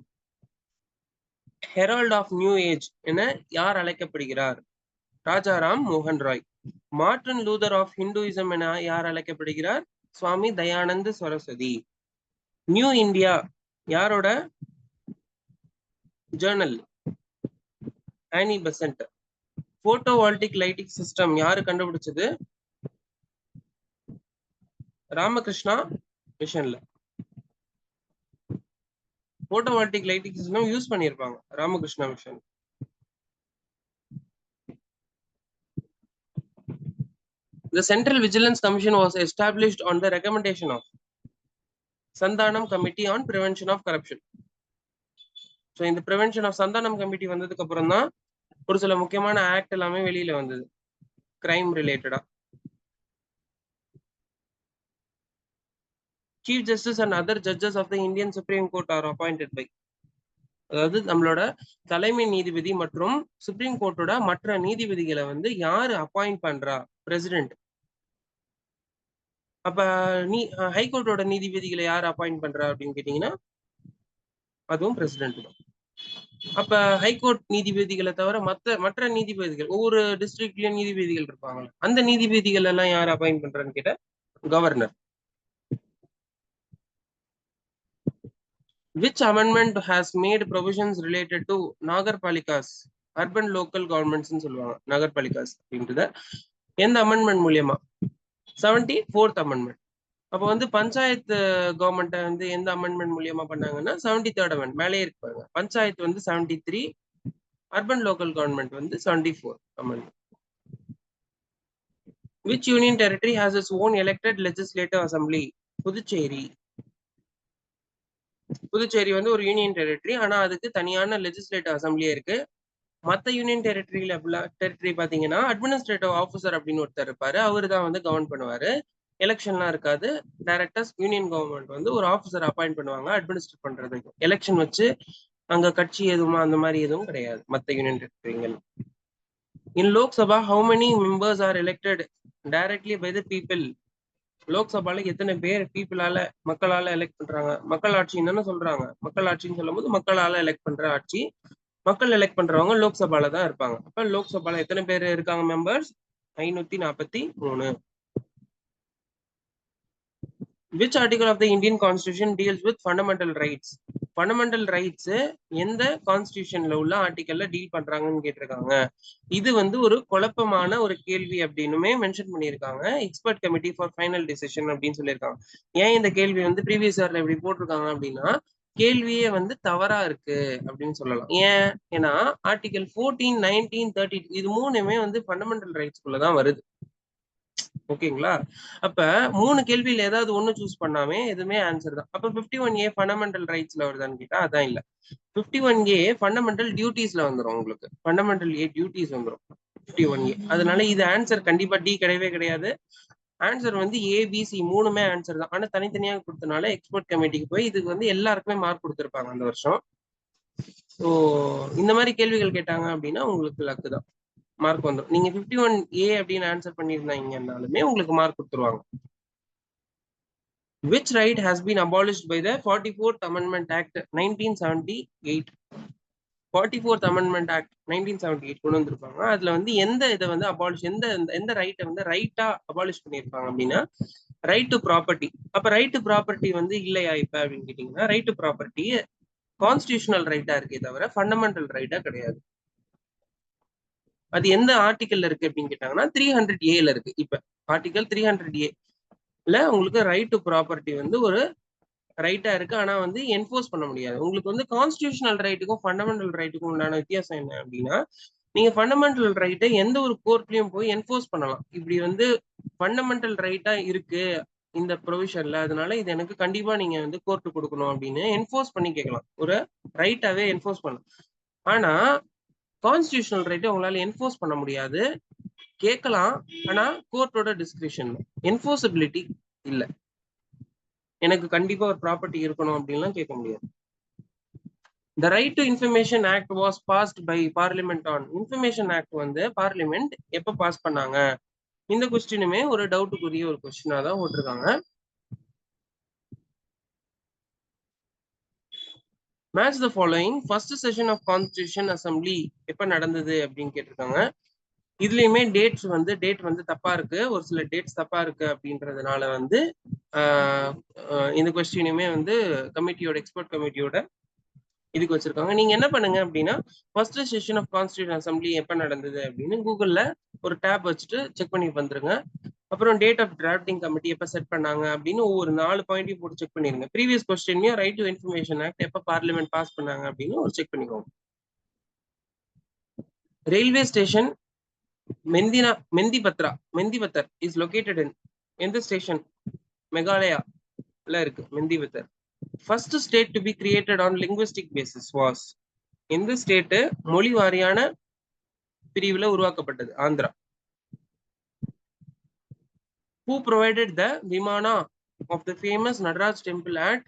Herald of new age என யார் அழைக்கப்படுகிறார்? ராஜாராம் மோகன் Roy. Martin Luther of Hinduism என யார் அழைக்கப்படுகிறார்? சுவாமி தயானந்த் சரஸ்வதி. நியூ இந்தியா யாரோட journal? Annie Besant. Photovoltaic lighting system யாரு கண்டுபிடிச்சது? ராமகிருஷ்ணா மிஷன்ல. போட்டோவால்டிக் லைட்டிங் சிஸ்டம் யூஸ் பண்ணியிருப்பாங்க Ramakrishna mission. The Central Vigilance Commission was established on the recommendation of Sandhanam Committee on Prevention of Corruption. So இந்த prevention of Sandhanam Committee வந்ததுக்கு அப்புறம் தான் ஒரு சில முக்கியமான ஆக்ட் எல்லாமே வெளியில வந்தது கிரைம் ரிலேட்டடா. Chief Justice and other judges of the Indian Supreme Court are appointed by. அதாவது நம்மளோட தலைமை நீதிபதி மற்றும் சுப்ரீம் கோர்ட்டோட மற்ற நீதிபதிகளை வந்து யாரு அப்பாயிண்ட் பண்றா? பிரசிடென்ட். அப்ப ஹைகோர்ட்டோட நீதிபதிகளை யார் அப்பாயிண்ட் பண்றா அப்படின்னு கேட்டீங்கன்னா அதுவும் பிரசிடென்ட் தான். அப்ப ஹைகோர்ட் நீதிபதிகளை தவிர மற்ற நீதிபதிகள் ஒவ்வொரு டிஸ்ட்ரிக்ட்லயும் நீதிபதிகள் இருப்பாங்க. அந்த நீதிபதிகள் எல்லாம் யார் அப்பாயிண்ட் பண்றான்னு கேட்டா governor. Which amendment has made provisions related to Nagarpalikas, urban local governments ன்னு சொல்லுவாங்க நகர்பாலிகாஸ் அப்படின்றத. எந்த அமெண்ட்மெண்ட் மூலியமா? 74th amendment. அப்ப வந்து பஞ்சாயத்து கவர்மெண்ட் வந்து எந்த அமெண்ட்மெண்ட் மூலியமா பண்ணாங்கன்னா 73rd அமெண்ட்மெண்ட். மேலே இருக்கு பாருங்க. பஞ்சாயத்து வந்து 73, அர்பன் லோக்கல் கவர்மெண்ட் வந்து 74 amendment. Which union territory has its own elected legislative assembly? Puducherry. Puducherry வந்து ஒரு யூனியன் டெரிட்டரி, ஆனா அதுக்கு தனியான லெஜிஸ்லேட்டிவ் அசம்பிளியே இருக்கு. மற்ற யூனியன் டெரிட்டரி பாத்தீங்கன்னா அட்மினிஸ்ட்ரேட்டிவ் ஆஃபீஸர் அப்படின்னு ஒருத்தர் இருப்பாரு. அவரு தான் வந்து கவர்ன் பண்ணுவாரு. எலெக்ஷன்லாம் இருக்காது. டைரக்டா யூனியன் கவர்மெண்ட் வந்து ஒரு ஆஃபீஸர் அப்பாயிண்ட் பண்ணுவாங்க அட்மினிஸ்ட்ரேட் பண்றதுக்கு. எலெக்ஷன் வச்சு அங்க கட்சி எதுவுமா அந்த மாதிரி எதுவும் கிடையாது மற்ற யூனியன் டெரிட்டரிகள். In Lok Sabha how many members are elected directly by the people? லோக்சபால எத்தனை பேர் பீப்புளால மக்களால எலெக்ட் பண்றாங்க? மக்கள் ஆட்சின்னு தானே சொல்றாங்க. மக்கள் ஆட்சின்னு சொல்லும் போது மக்களால எலெக்ட் பண்ற ஆட்சி. மக்கள் எலெக்ட் பண்றவங்க லோக்சபால தான் இருப்பாங்க. அப்ப லோக்சபால எத்தனை பேர் இருக்காங்க members? 543. Which article of the Indian Constitution deals with fundamental rights? Fundamental rights எந்த கான்ஸ்டிடியூஷன்ல உள்ள ஆர்டிகல்ல டீல் பண்றாங்கன்னு கேட்டிருக்காங்க. இது வந்து ஒரு குழப்பமான ஒரு கேள்வி அப்படின்னுமே மென்ஷன் பண்ணியிருக்காங்க. Expert committee for final decision அப்படின்னு சொல்லியிருக்காங்க. ஏன் இந்த கேள்வி வந்து ப்ரீவியஸ் இயர்ல இப்படி போட்டிருக்காங்க அப்படின்னா கேள்வியே வந்து தவறா இருக்கு அப்படின்னு சொல்லலாம். ஏன்னா ஆர்டிகல் 14, 19, 30 இது மூணுமே வந்து ஃபண்டமெண்டல் ரைட்ஸ்குள்ளதான் வருது. ஓகேங்களா? அப்ப 3 கேள்வியில ஏதாவது ஒண்ணு சூஸ் பண்ணாமே எதுவுமே ஆன்சர் தான். அப்ப 51A ஃபண்டமெண்டல் ரைட்ஸ்ல வருதான்னு கேட்டா அதான் இல்ல. 51A ஃபண்டமெண்டல் டியூட்டிஸ்ல வந்துடும். உங்களுக்கு ஃபண்டமெண்டல் ஏ டியூட்டிஸ் வந்துடும் 51A. அதனால இது ஆன்சர் கண்டிப்பா டி கிடையவே கிடையாது. ஆன்சர் வந்து ஏபிசி மூணுமே ஆன்சர் தான். ஆனா தனித்தனியாக கொடுத்தனால எக்ஸ்பர்ட் கமிட்டிக்கு போய் இதுக்கு வந்து எல்லாருக்குமே மார்க் கொடுத்துருப்பாங்க அந்த வருஷம். ஸோ இந்த மாதிரி கேள்விகள் கேட்டாங்க அப்படின்னா உங்களுக்கு லக்கு தான், மார்க் வந்துடும். நீங்க 51A அப்படின்னு ஆன்சர் பண்ணிருந்தாங்கன்னாலுமே உங்களுக்கு மார்க் கொடுத்துருவாங்க. Which right has been abolished by the 44th Amendment Act 1978? 44th Amendment Act 1978 கொண்டு வந்திருப்பாங்க. அதுல வந்து எந்த இதை வந்து அபாலிஷ் எந்த ரைட்டை வந்து ரைட்டா அபாலிஷ் பண்ணியிருப்பாங்க அப்படின்னா ரைட் டு ப்ராப்பர்ட்டி. அப்ப ரைட் டு ப்ராப்பர்ட்டி வந்து இல்லையா இப்ப அப்படின்னு கேட்டீங்கன்னா ரைட் டு ப்ராப்பர்ட்டி கான்ஸ்டிடியூஷனல் ரைட்டா இருக்கே தவிர ஃபண்டமெண்டல் ரைட்டா கிடையாது. அது எந்த ஆர்டிகல்ல இருக்கு அப்படின்னு கேட்டாங்கன்னா 300A இருக்கு. இப்ப ஆர்டிகல் 300A உங்களுக்கு ரைட் டு ப்ராப்பர்ட்டி வந்து ஒரு ரைட்டா இருக்கு. ஆனா வந்து என்போர்ஸ் பண்ண முடியாது. உங்களுக்கு வந்து கான்ஸ்டிடியூஷனல் ரைட்டுக்கும் ஃபண்டமெண்டல் ரைட்டுக்கும் உண்டான வித்தியாசம் என்ன அப்படின்னா நீங்க ஃபண்டமெண்டல் ரைட்டை எந்த ஒரு கோர்ட்லயும் போய் என்ஃபோர்ஸ் பண்ணலாம். இப்படி வந்து ஃபண்டமெண்டல் ரைட்டா இருக்கு இந்த ப்ரொவிஷன்ல, அதனால இது எனக்கு கண்டிப்பா நீங்க வந்து கோர்ட்டு கொடுக்கணும் அப்படின்னு என்ஃபோர்ஸ் பண்ணி கேட்கலாம். ஒரு ரைட்டாவே என்ஃபோர்ஸ் பண்ணலாம். ஆனா கான்ஸ்டிடியூஷனல் ரைட்டை உங்களால என்ஃபோர்ஸ் பண்ண முடியாது. கேட்கலாம், ஆனா கோர்ட்டோட டிஸ்கிரிப்ஷன். என்ஃபோர்சபிலிட்டி இல்ல. எனக்கு கண்டிப்பா ஒரு ப்ராப்பர்ட்டி இருக்கணும் அப்படின்லாம் கேட்க முடியாது. The Right to Information Act was passed by Parliament on. Information Act வந்து பார்லிமெண்ட் எப்ப பாஸ் பண்ணாங்க? இந்த கொஸ்டினுமே ஒரு டவுட்டுக்குரிய ஒரு கொஸ்டினா தான் போட்டிருக்காங்க. Match the following. First session of Constitution Assembly எப்ப நடந்தது அப்படின்னு கேட்டிருக்காங்க. இதுலயுமே டேட் வந்து தப்பா இருக்கு. ஒரு சில டேட்ஸ் தப்பா இருக்கு அப்படின்றதுனால வந்து இந்த கொஸ்டினுமே வந்து கமிட்டியோட எக்ஸ்பர்ட் கமிட்டியோட இதுக்கு வச்சிருக்காங்க. நீங்க என்ன பண்ணுங்க அப்படின்னா first session of constitution assembly எப்ப நடந்தது அப்படின்னு கூகுள்ல ஒரு டேப் வச்சுட்டு செக் பண்ணி வந்துருங்க. அப்புறம் டேட் ஆஃப் டிராஃப்டிங் கமிட்டி எப்ப செட் பண்ணாங்க அப்படின்னு ஒவ்வொரு 4 பாயிண்டையும் போட்டு செக் பண்ணிருங்க. ப்ரீவியஸ் கொஸ்டின்லயும் ரைட் டு இன்ஃபர்மேஷன் ஆக்ட் எப்ப பார்லிமெண்ட் பாஸ் பண்ணாங்க அப்படின்னு ஒரு செக் பண்ணிக்கோங்க. Railway station Mendipathar is located in எந்த ஸ்டேஷன்? மெகாலயால இருக்கு Mendipathar. First state to be created on linguistic basis was. எந்த ஸ்டேட் மொழி வாரியான பிரிவுல உருவாக்கப்பட்டது? Andhra. Who provided the Vimana of the famous Nadaraj temple at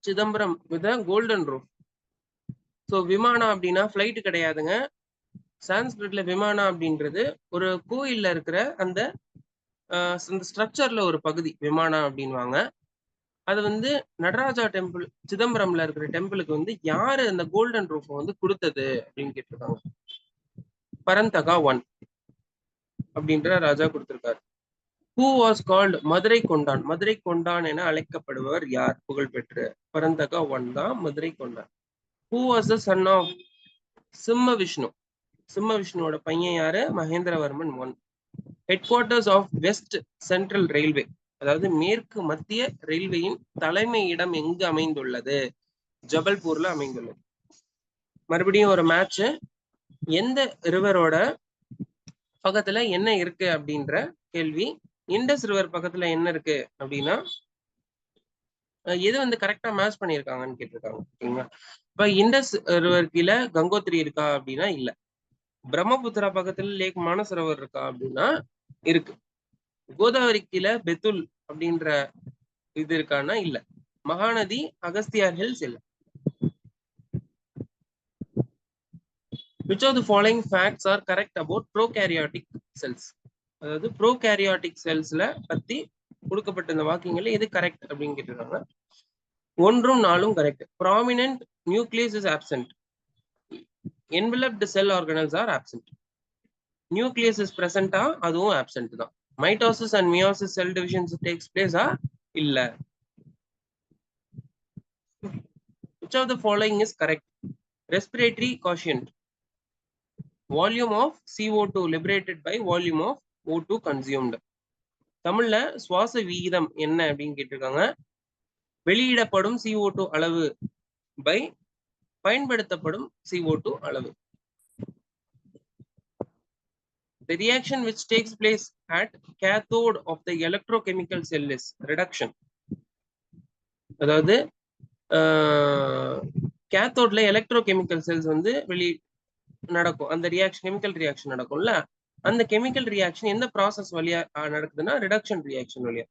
Chidambaram with a golden roof? So விமானா அப்படின்னா flight கிடையாதுங்க. சான்ஸ்கிரிட்ல விமானா அப்படின்றது ஒரு கோயில்ல இருக்கிற அந்த ஸ்ட்ரக்சர்ல ஒரு பகுதி விமானா அப்படின்வாங்க. அது வந்து நடராஜா டெம்பிள் சிதம்பரம்ல இருக்கிற டெம்பிளுக்கு வந்து யாரு அந்த கோல்டன் ரூஃப் வந்து கொடுத்தது அப்படின்னு கேட்டிருக்காங்க. பரந்தகா 1 அப்படின்ற ராஜா கொடுத்திருக்காரு. Who was called மதுரை கொண்டான்? மதுரை கொண்டான் என அழைக்கப்படுபவர் யார்? புகழ்பெற்று பரந்தகா 1 தான் மதுரை கொண்டான். Who was the son of சிம்ம விஷ்ணு? சிம்ம விஷ்ணுவோட பையன் யாரு? Mahendravarman 1. Head quarters of west central railway, அதாவது மேற்கு மத்திய ரயில்வேயின் தலைமையிடம் எங்கு அமைந்துள்ளது? ஜபல்பூர்ல அமைந்துள்ளது. மறுபடியும் ஒரு மேட்ச். எந்த ரிவரோட பக்கத்துல என்ன இருக்கு அப்படின்ற கேள்வி. இண்டஸ் ரிவர் பக்கத்துல என்ன இருக்கு அப்படின்னா எது வந்து கரெக்டா மேட்ச் பண்ணியிருக்காங்கன்னு கேட்டிருக்காங்க. ஓகேங்களா? இப்ப இண்டஸ் ரிவர் கீழே கங்கோத்ரி இருக்கா அப்படின்னா இல்ல. பிரம்மபுத்திரா பக்கத்துல லேக் மானசரோவர் இருக்கா அப்படின்னா இருக்கு. கோதாவரி கீழே பெத்துல் அப்படின்ற இது இருக்கான்னா இல்ல. மகாநதி அகஸ்தியார் ஹில்ஸ் இல்ல. Which of the following facts are correct about prokaryotic cells? அதாவது ப்ரோகாரியாட்டிக் செல்ஸ்ல பத்தி கொடுக்கப்பட்ட இந்த வாக்கியங்கள்ல எது கரெக்ட் அப்படின்னு கேட்டிருக்காங்க. 1 ம் 4 correct. Prominent nucleus is absent. enveloped cell organelles are absent. Nucleus is பிரசன்டா? அதுவும் ஆப்சென்ட் தான். Mitosis and meiosis cell divisions takes பிளேஸா? இல்ல. Which of the following is correct? Respiratory quotient, volume of CO2 liberated by volume of O2 consumed. தமிழ்ல சுவாச விகிதம் என்ன அப்படின்னு கேட்டிருக்காங்க. வெளியிடப்படும் CO2 அளவு பை பயன்படுத்தப்படும் CO2 அளவு. The reaction which takes place at cathode of the electrochemical cell is reduction. அதாவது கேத்தோட்ல எலக்ட்ரோகெமிக்கல் செல்ஸ் வந்து வெளி நடக்கும். அந்த ரியாக்ஷன் கெமிக்கல் ரியாக்ஷன் நடக்கும்ல, அந்த கெமிக்கல் ரியாக்ஷன் எந்த ப்ராசஸ் வழியா நடக்குதுன்னா ரிடக்ஷன் ரியாக்ஷன் வழியா.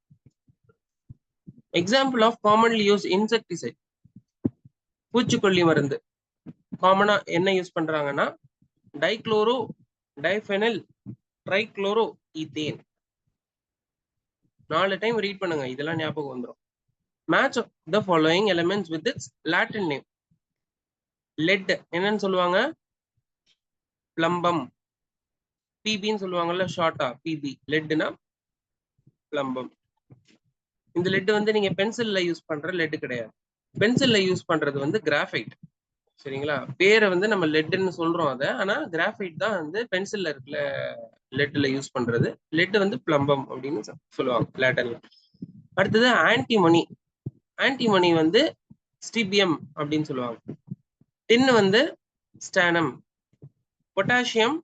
Example of commonly use insecticide, பூச்சிக்கொல்லி மருந்து. காமனா என்ன யூஸ் பண்றாங்கன்னா dichloro diphenyl trichloro ethane. 4 time read பண்ணுங்க, இதெல்லாம் ஞாபகம் வந்துடும். Match of the following elements with its Latin name. Lead என்னன்னு சொல்லுவாங்க? பிளம்பம். பிபின்னு சொல்லுவாங்கல்ல ஷார்ட்டா, பிபி. லெட்னா பிளம்பம். இந்த லெட் வந்து நீங்க பென்சில்ல யூஸ் பண்ற லெட் கிடையாது. பென்சில்ல யூஸ் பண்றது வந்து கிராஃபைட். சரிங்களா? பேரை வந்து நம்ம லெட்னு சொல்றோம் அதை, ஆனா கிராஃபைட் தான் வந்து பென்சில்ல இருக்கிற லெட்ல யூஸ் பண்றது. லெட் வந்து பிளம்பம் அப்படின்னு சொல்லுவாங்க லேட்டன்ல. அடுத்தது ஆன்டிமனி. ஆன்டிமனி வந்து ஸ்டிபியம் அப்படின்னு சொல்லுவாங்க. டின் வந்து ஸ்டானம். பொட்டாசியம்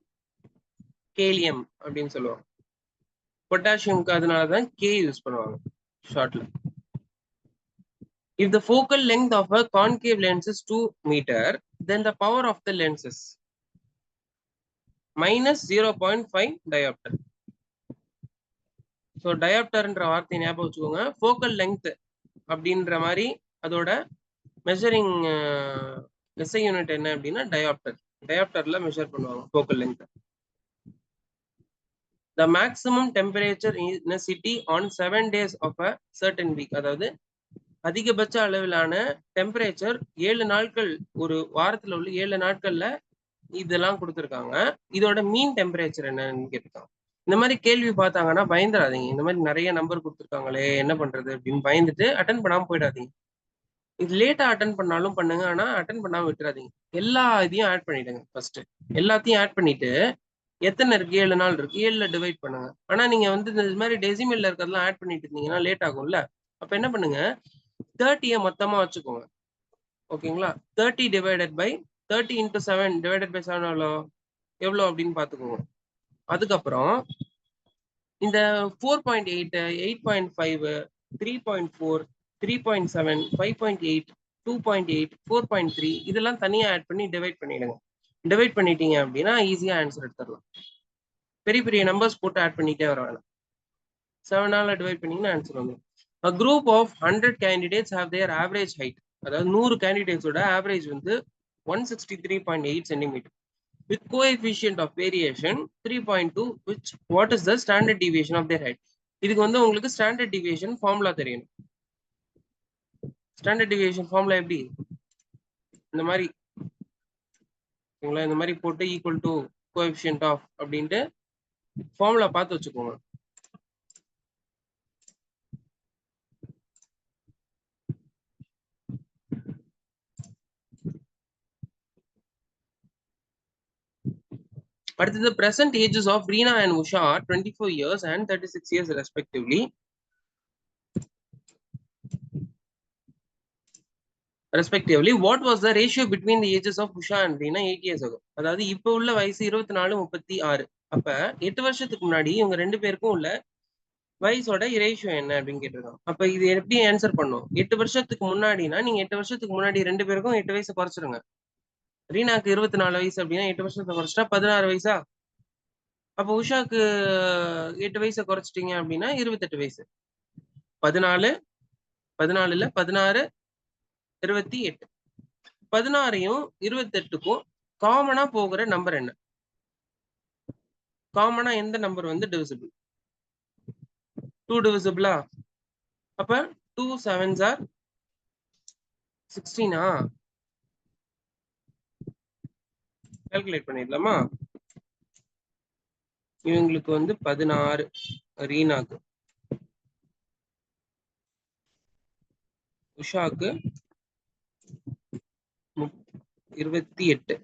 கேலியம் அப்படின்னு சொல்லுவாங்க. பொட்டாசியம்க்கு அதனாலதான் கே யூஸ் பண்ணுவாங்க ஷார்ட்ல. If the focal length of a concave lens is 2 meter, then the power of the lens is minus 0.5 diopter. So டயாப்டர்ன்ற வார்த்தையை ஞாபகம் வச்சுக்கோங்க. ஃபோக்கல் லெங்த் அப்படின்ற மாதிரி அதோட மெஷரிங் எஸ்ஐ யூனிட் என்ன அப்படின்னா டயாப்டர். டயாப்டர்ல மெஷர் பண்ணுவாங்க focal length. The maximum temperature in a city on 7 days of a certain week. அதாவது அதிகபட்ச அளவிலான டெம்பரேச்சர் 7 நாட்கள், ஒரு வாரத்துல உள்ள 7 நாட்கள்ல இதெல்லாம் கொடுத்துருக்காங்க. இதோட மீன் டெம்பரேச்சர் என்னன்னு கேட்டிருக்காங்க. இந்த மாதிரி கேள்வி பார்த்தாங்கன்னா பயந்துடாதீங்க. இந்த மாதிரி நிறைய நம்பர் கொடுத்துருக்காங்களே என்ன பண்றது அப்படின்னு பயந்துட்டு அட்டன் பண்ணாம போயிடாதீங்க. இது லேட்டா அட்டன் பண்ணாலும் பண்ணுங்க, ஆனா அட்டன் பண்ணாம விட்டுறாதீங்க. எல்லா இதையும் ஆட் பண்ணிடுங்க. ஃபர்ஸ்ட் எல்லாத்தையும் ஆட் பண்ணிட்டு எத்தனை இருக்கு, 7 நாள் இருக்கு, 7ல டிவைட் பண்ணுங்க. ஆனா நீங்க வந்து இந்த மாதிரி டெசிமல்ல இருக்கிறதெல்லாம் ஆட் பண்ணிட்டு இருந்தீங்கன்னா லேட் ஆகும்ல. அப்ப என்ன பண்ணுங்க, 30 மொத்தமா வச்சுக்கோங்க. ஓகேங்களா? 30 divided by 30 into 7 divided by 7 எவ்வளோ அப்படின்னு பாத்துக்கோங்க. அதுக்கப்புறம் இந்த 4.8, 8.5, 3.4, 3.7, 5.8, 2.8, 4.3 இதெல்லாம் தனியா ஆட் பண்ணி டிவைட் பண்ணிடுங்க. டிவைட் பண்ணிட்டீங்க அப்படின்னா ஈஸியா ஆன்சர் எடுத்துடலாம். பெரிய பெரிய நம்பர்ஸ் போட்டு ஆட் பண்ணிட்டே வர வேணாம். 7ஆல டிவைட் பண்ணீங்கன்னா ஆன்சர் வந்துடும். A group of 100 candidates have their average height. அதாவது 100 கேண்டிடேட்ஸோட ஆவரேஜ் வந்து 163.8 centimetre with coefficient of variation 3.2, which what is the standard deviation of their height. இதுக்கு வந்து உங்களுக்கு ஸ்டாண்டர்ட் டிவியேஷன் ஃபார்முலா தெரியணும். ஸ்டாண்டர்ட் டிவியேஷன் ஃபார்முலா எப்படி, இந்த மாதிரி இந்த மாதிரி போட்டு ஈக்குவல் டு கோஎஃபிஷியன்ட் ஆஃப் அப்படின்ட்டு ஃபார்முலா பார்த்து வச்சுக்கோங்க. அடுத்தது present ages of Reena and Usha are 24 years and 36 years respectively. What was the ratio between the ages of Usha and Reena 8 years ago? அதாவது இப்போ உள்ள வயசு 24, 36. அப்ப 8 வருஷத்துக்கு முன்னாடி இவங்க 2 பேருக்கும் உள்ள வயசோட ரேஷியோ என்ன அப்படின்னு கேட்டிருக்காங்க. அப்ப இது எப்படி ஆன்சர் பண்ணும்? 8 வருஷத்துக்கு முன்னாடினா நீங்க 8 வருஷத்துக்கு முன்னாடி 2 பேருக்கும் 8 வயசு குறைச்சிருங்க. ரீனாக்கு 24 வயசு அப்படின்னா 8 வருஷத்தை குறைச்சிட்டா 16 வயசா? அப்ப உஷாக்கு 8 வயசை குறைச்சிட்டீங்க அப்படின்னா 28 வயசு. 14 இல்ல 16 28. 16யும் 28க்கும் காமனா போகிற நம்பர் என்ன? காமனா எந்த நம்பர் வந்து டிவிசிபிள்? 2 டிவிசிபிளா? அப்ப 2 7s are 16. கால்குலேட் பண்ணிடலாமா? இவங்களுக்கு வந்து 16, ரீனாக்கு. உஷாக்கு 28.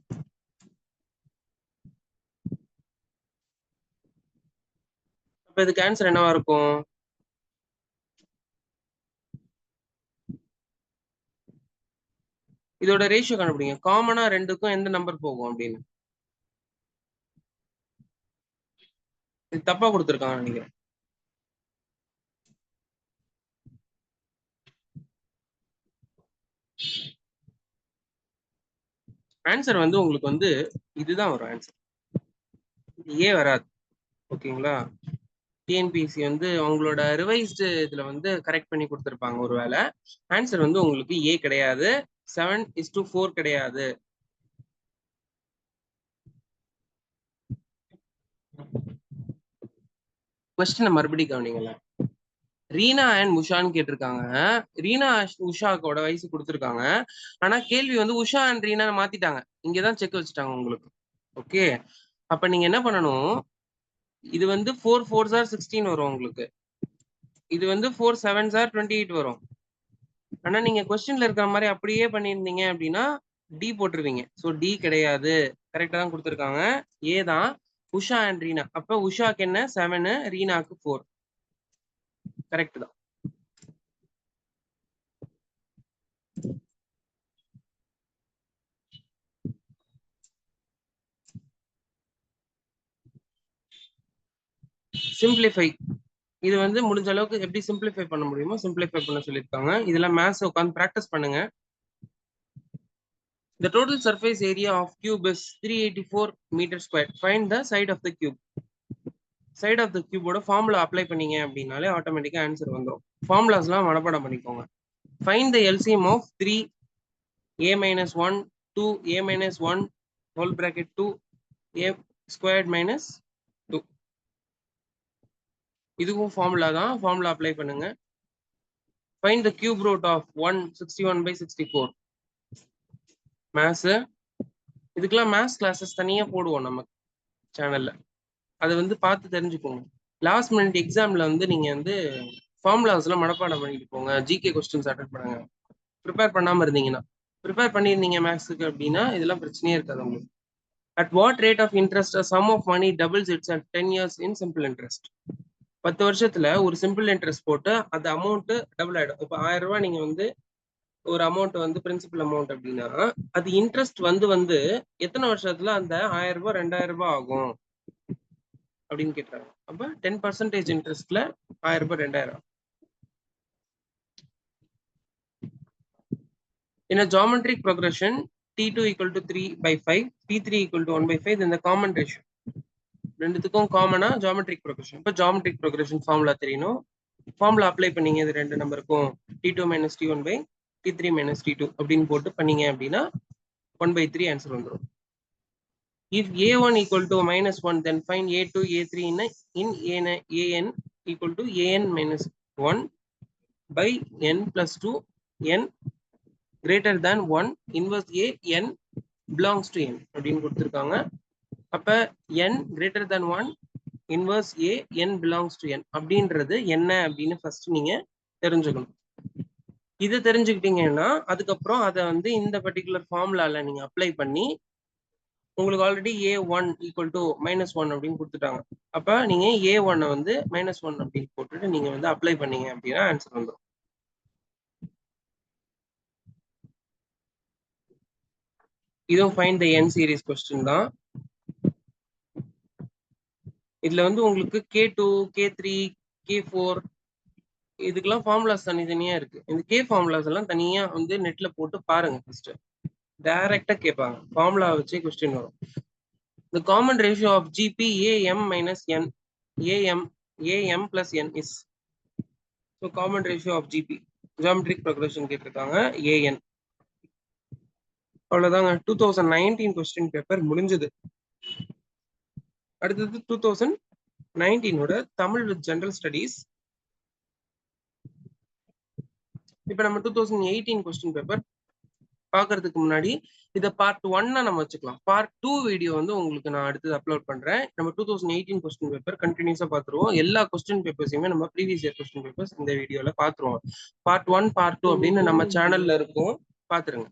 அப்ப இதுக்கு ஆன்சர் என்னவா இருக்கும்? இதோட ரேஷியோ கண்டுபிடிங்க. காமனா 2க்கும் எந்த நம்பர் போகும் அப்படின்னு. இது தப்பா கொடுத்துருக்காங்க நினைக்கிறேன். ஆன்சர் வந்து உங்களுக்கு வந்து இதுதான் வரும். ஆன்சர் ஏ வராது. ஓகேங்களா? டிஎன்பிஎஸ்சி வந்து அவங்களோட ரிவைஸ்டு இதுல வந்து கரெக்ட் பண்ணி கொடுத்துருப்பாங்க. ஒருவேளை ஆன்சர் வந்து உங்களுக்கு ஏ கிடையாது, 7:4 கிடையாது. கொஸ்டினை மறுபடியும் கவனிங்கள. ரீனா அண்ட் உஷான்னு கேட்டிருக்காங்க. ரீனா உஷாக்கோட வயசு கொடுத்துருக்காங்க. ஆனா கேள்வி வந்து உஷா அண்ட் ரீனா மாத்திட்டாங்க. இங்கதான் செக் வச்சுட்டாங்க உங்களுக்கு. ஓகே, அப்ப நீங்க என்ன பண்ணணும், இது வந்து 4 4s are 16 வரும் உங்களுக்கு. இது வந்து 4 7s are 28 வரும். ஆனா நீங்க கொஸ்டின்ல இருக்கிற மாதிரி அப்படியே பண்ணியிருந்தீங்க அப்படின்னா டி போட்டுருவீங்க. ஸோ டி கிடையாது, கரெக்டா தான் கொடுத்துருக்காங்க. ஏ தான், உஷா அண்ட் ரீனா. அப்ப உஷாக்கு என்ன 7, ரீனாக்கு 4. கரெக்ட் தான். சிம்பிளிஃபை. இது வந்து முடிஞ்ச அளவுக்கு எப்படி சிம்பிளிஃபை பண்ண முடியுமோ சிம்பிளிஃபை பண்ண சொல்லியிருக்காங்க. இதெல்லாம் மேத்ஸ் உட்காந்து ப்ராக்டிஸ் பண்ணுங்க. The total surface area of cube is 384 meter square. Find the side of the cube. Side of the cube ஓட ஃபார்முலா அப்ளை பண்ணீங்க அப்படின்னாலே ஆட்டோமேட்டிக்கா ஆன்சர் வந்துடும். ஃபார்முலாஸ்லாம் மனப்பாடம் பண்ணிக்கோங்க. Find the LCM of 3 a minus 1 2 a minus 1 whole bracket 2 a squared minus 2. இதுவும் formula தான். Formula apply பண்ணுங்க. Find the cube root of 161/64. Maths இதுக்கெல்லாம் மேத்ஸ் கிளாஸஸ் தனியா போடுவோம் நம்ம சேனல்ல. அதை வந்து பார்த்து தெரிஞ்சுக்கோங்க. லாஸ்ட் மினிட் எக்ஸாம்ல வந்து நீங்க வந்து ஃபார்முலாஸ் எல்லாம் மனப்பாடம் பண்ணிட்டு போங்க. ஜிகே கொஸ்டின்ஸ் அட்டெண்ட் பண்ணுங்க. ப்ரிப்பேர் பண்ணாம இருந்தீங்கன்னா, ப்ரிப்பேர் பண்ணியிருந்தீங்க மேத்ஸுக்கு அப்படின்னா இதெல்லாம் பிரச்சனையே இருக்காது உங்களுக்கு. At what rate of interest a sum of money doubles itself 10 years in simple interest? 10 வருஷத்துல ஒரு சிம்பிள் இன்ட்ரெஸ்ட் போட்டு அந்த அமௌண்ட் டபுள் ஆயிடும். இப்போ 1000 ரூபாய் நீங்க வந்து ஒரு அமௌண்ட் வந்து பிரின்சிபல் அமௌண்ட் அப்படின்னா அது இன்ட்ரெஸ்ட் வந்து எத்தனை வருஷத்துல அந்த 1000 ரூபாய் 2000 ரூபாய் ஆகும் அப்படின்னு கேட்டாங்க. அப்ப 10% இன்ட்ரெஸ்ட்ல 1000 ரூபாய் 2000. In a geometric progression, T2 equal to 3/5, T3 equal to 1/5, then the common ratio. ரெண்டுத்துக்கும் காமனா ஜியோமெட்ரிக் ப்ரோக்ரஷன். இப்போ ஜியோமெட்ரிக் ப்ரோக்ரஷன் ஃபார்முலா தெரியணும். ஃபார்முலா அப்ளை பண்ணீங்க இது ரெண்டு நம்பருக்கும் T2 minus T1 T3 minus T2 அப்படின்னு போட்டு பண்ணீங்க அப்படின்னா 1/3 ஆன்சர் வந்துடும். If A1 equal to -1, then find A2, A3 in AN equal to AN minus 1 by N plus 2 N greater than 1 inverse A N belongs to N அப்படின்னு கொடுத்துருக்காங்க. அப்ப N greater than 1 inverse A N belongs to N அப்படின்றது என்ன அப்படின்னு first நீங்க தெரிஞ்சுக்கணும். இதை தெரிஞ்சுக்கிட்டீங்கன்னா அதுக்கப்புறம் அதை வந்து இந்த பர்டிகுலர் ஃபார்முலால நீங்க அப்ளை பண்ணி உங்களுக்கு ஆல்ரெடி A1 equal to -1 அப்படின்னு கொடுத்துட்டாங்க. அப்ப நீங்க A1 வந்து -1 அப்படின்னு போட்டுட்டு நீங்க வந்து அப்ளை பண்ணீங்க அப்படின்னா ஆன்சர் வந்துடும். இதுவும் ஃபைண்ட் தி n சீரிஸ் கொஸ்டின் தான். இதுல வந்து உங்களுக்கு K2, K3, K4 இதுக்கெல்லாம் ஃபார்முலாஸ் தனித்தனியா இருக்கு. இந்த K ஃபார்முலாஸ் எல்லாம் தனியா வந்து நெட்ல போட்டு பாருங்க. ஃபர்ஸ்ட் டைரக்டா கேட்பாங்க. ஃபார்முலா வச்சு கொஸ்டின் வரும். The common ratio of GP AM minus N AM plus N is. So common ratio of GP geometric progression கேட்டிருக்காங்க AN. அவ்வளவுதாங்க. 2019 கொஸ்டின் பேப்பர் முடிஞ்சது. அடுத்தது 2019 தமிழ் வித் ஜெனரல் ஸ்டடீஸ். இப்ப நம்ம 2018 கொஸ்டின் பேப்பர் பாக்குறதுக்கு முன்னாடி இதை பார்ட் 1 நம்ம வச்சுக்கலாம். பார்ட் 2 வீடியோ வந்து உங்களுக்கு நான் அடுத்தது அப்லோட் பண்றேன். நம்ம 2018 கொஸ்டின் பேப்பர் கண்டினியூஸா பாத்துருவோம். எல்லா கொஸ்டின் பேப்பர்ஸையுமே நம்ம ப்ரீவியஸ் இயர் கொஸ்டின் பேப்பர்ஸ் இந்த வீடியோல பாத்துருவோம். பார்ட் 1 பார்ட் 2 அப்படின்னு நம்ம சேனல்ல இருக்கும், பாத்துருங்க.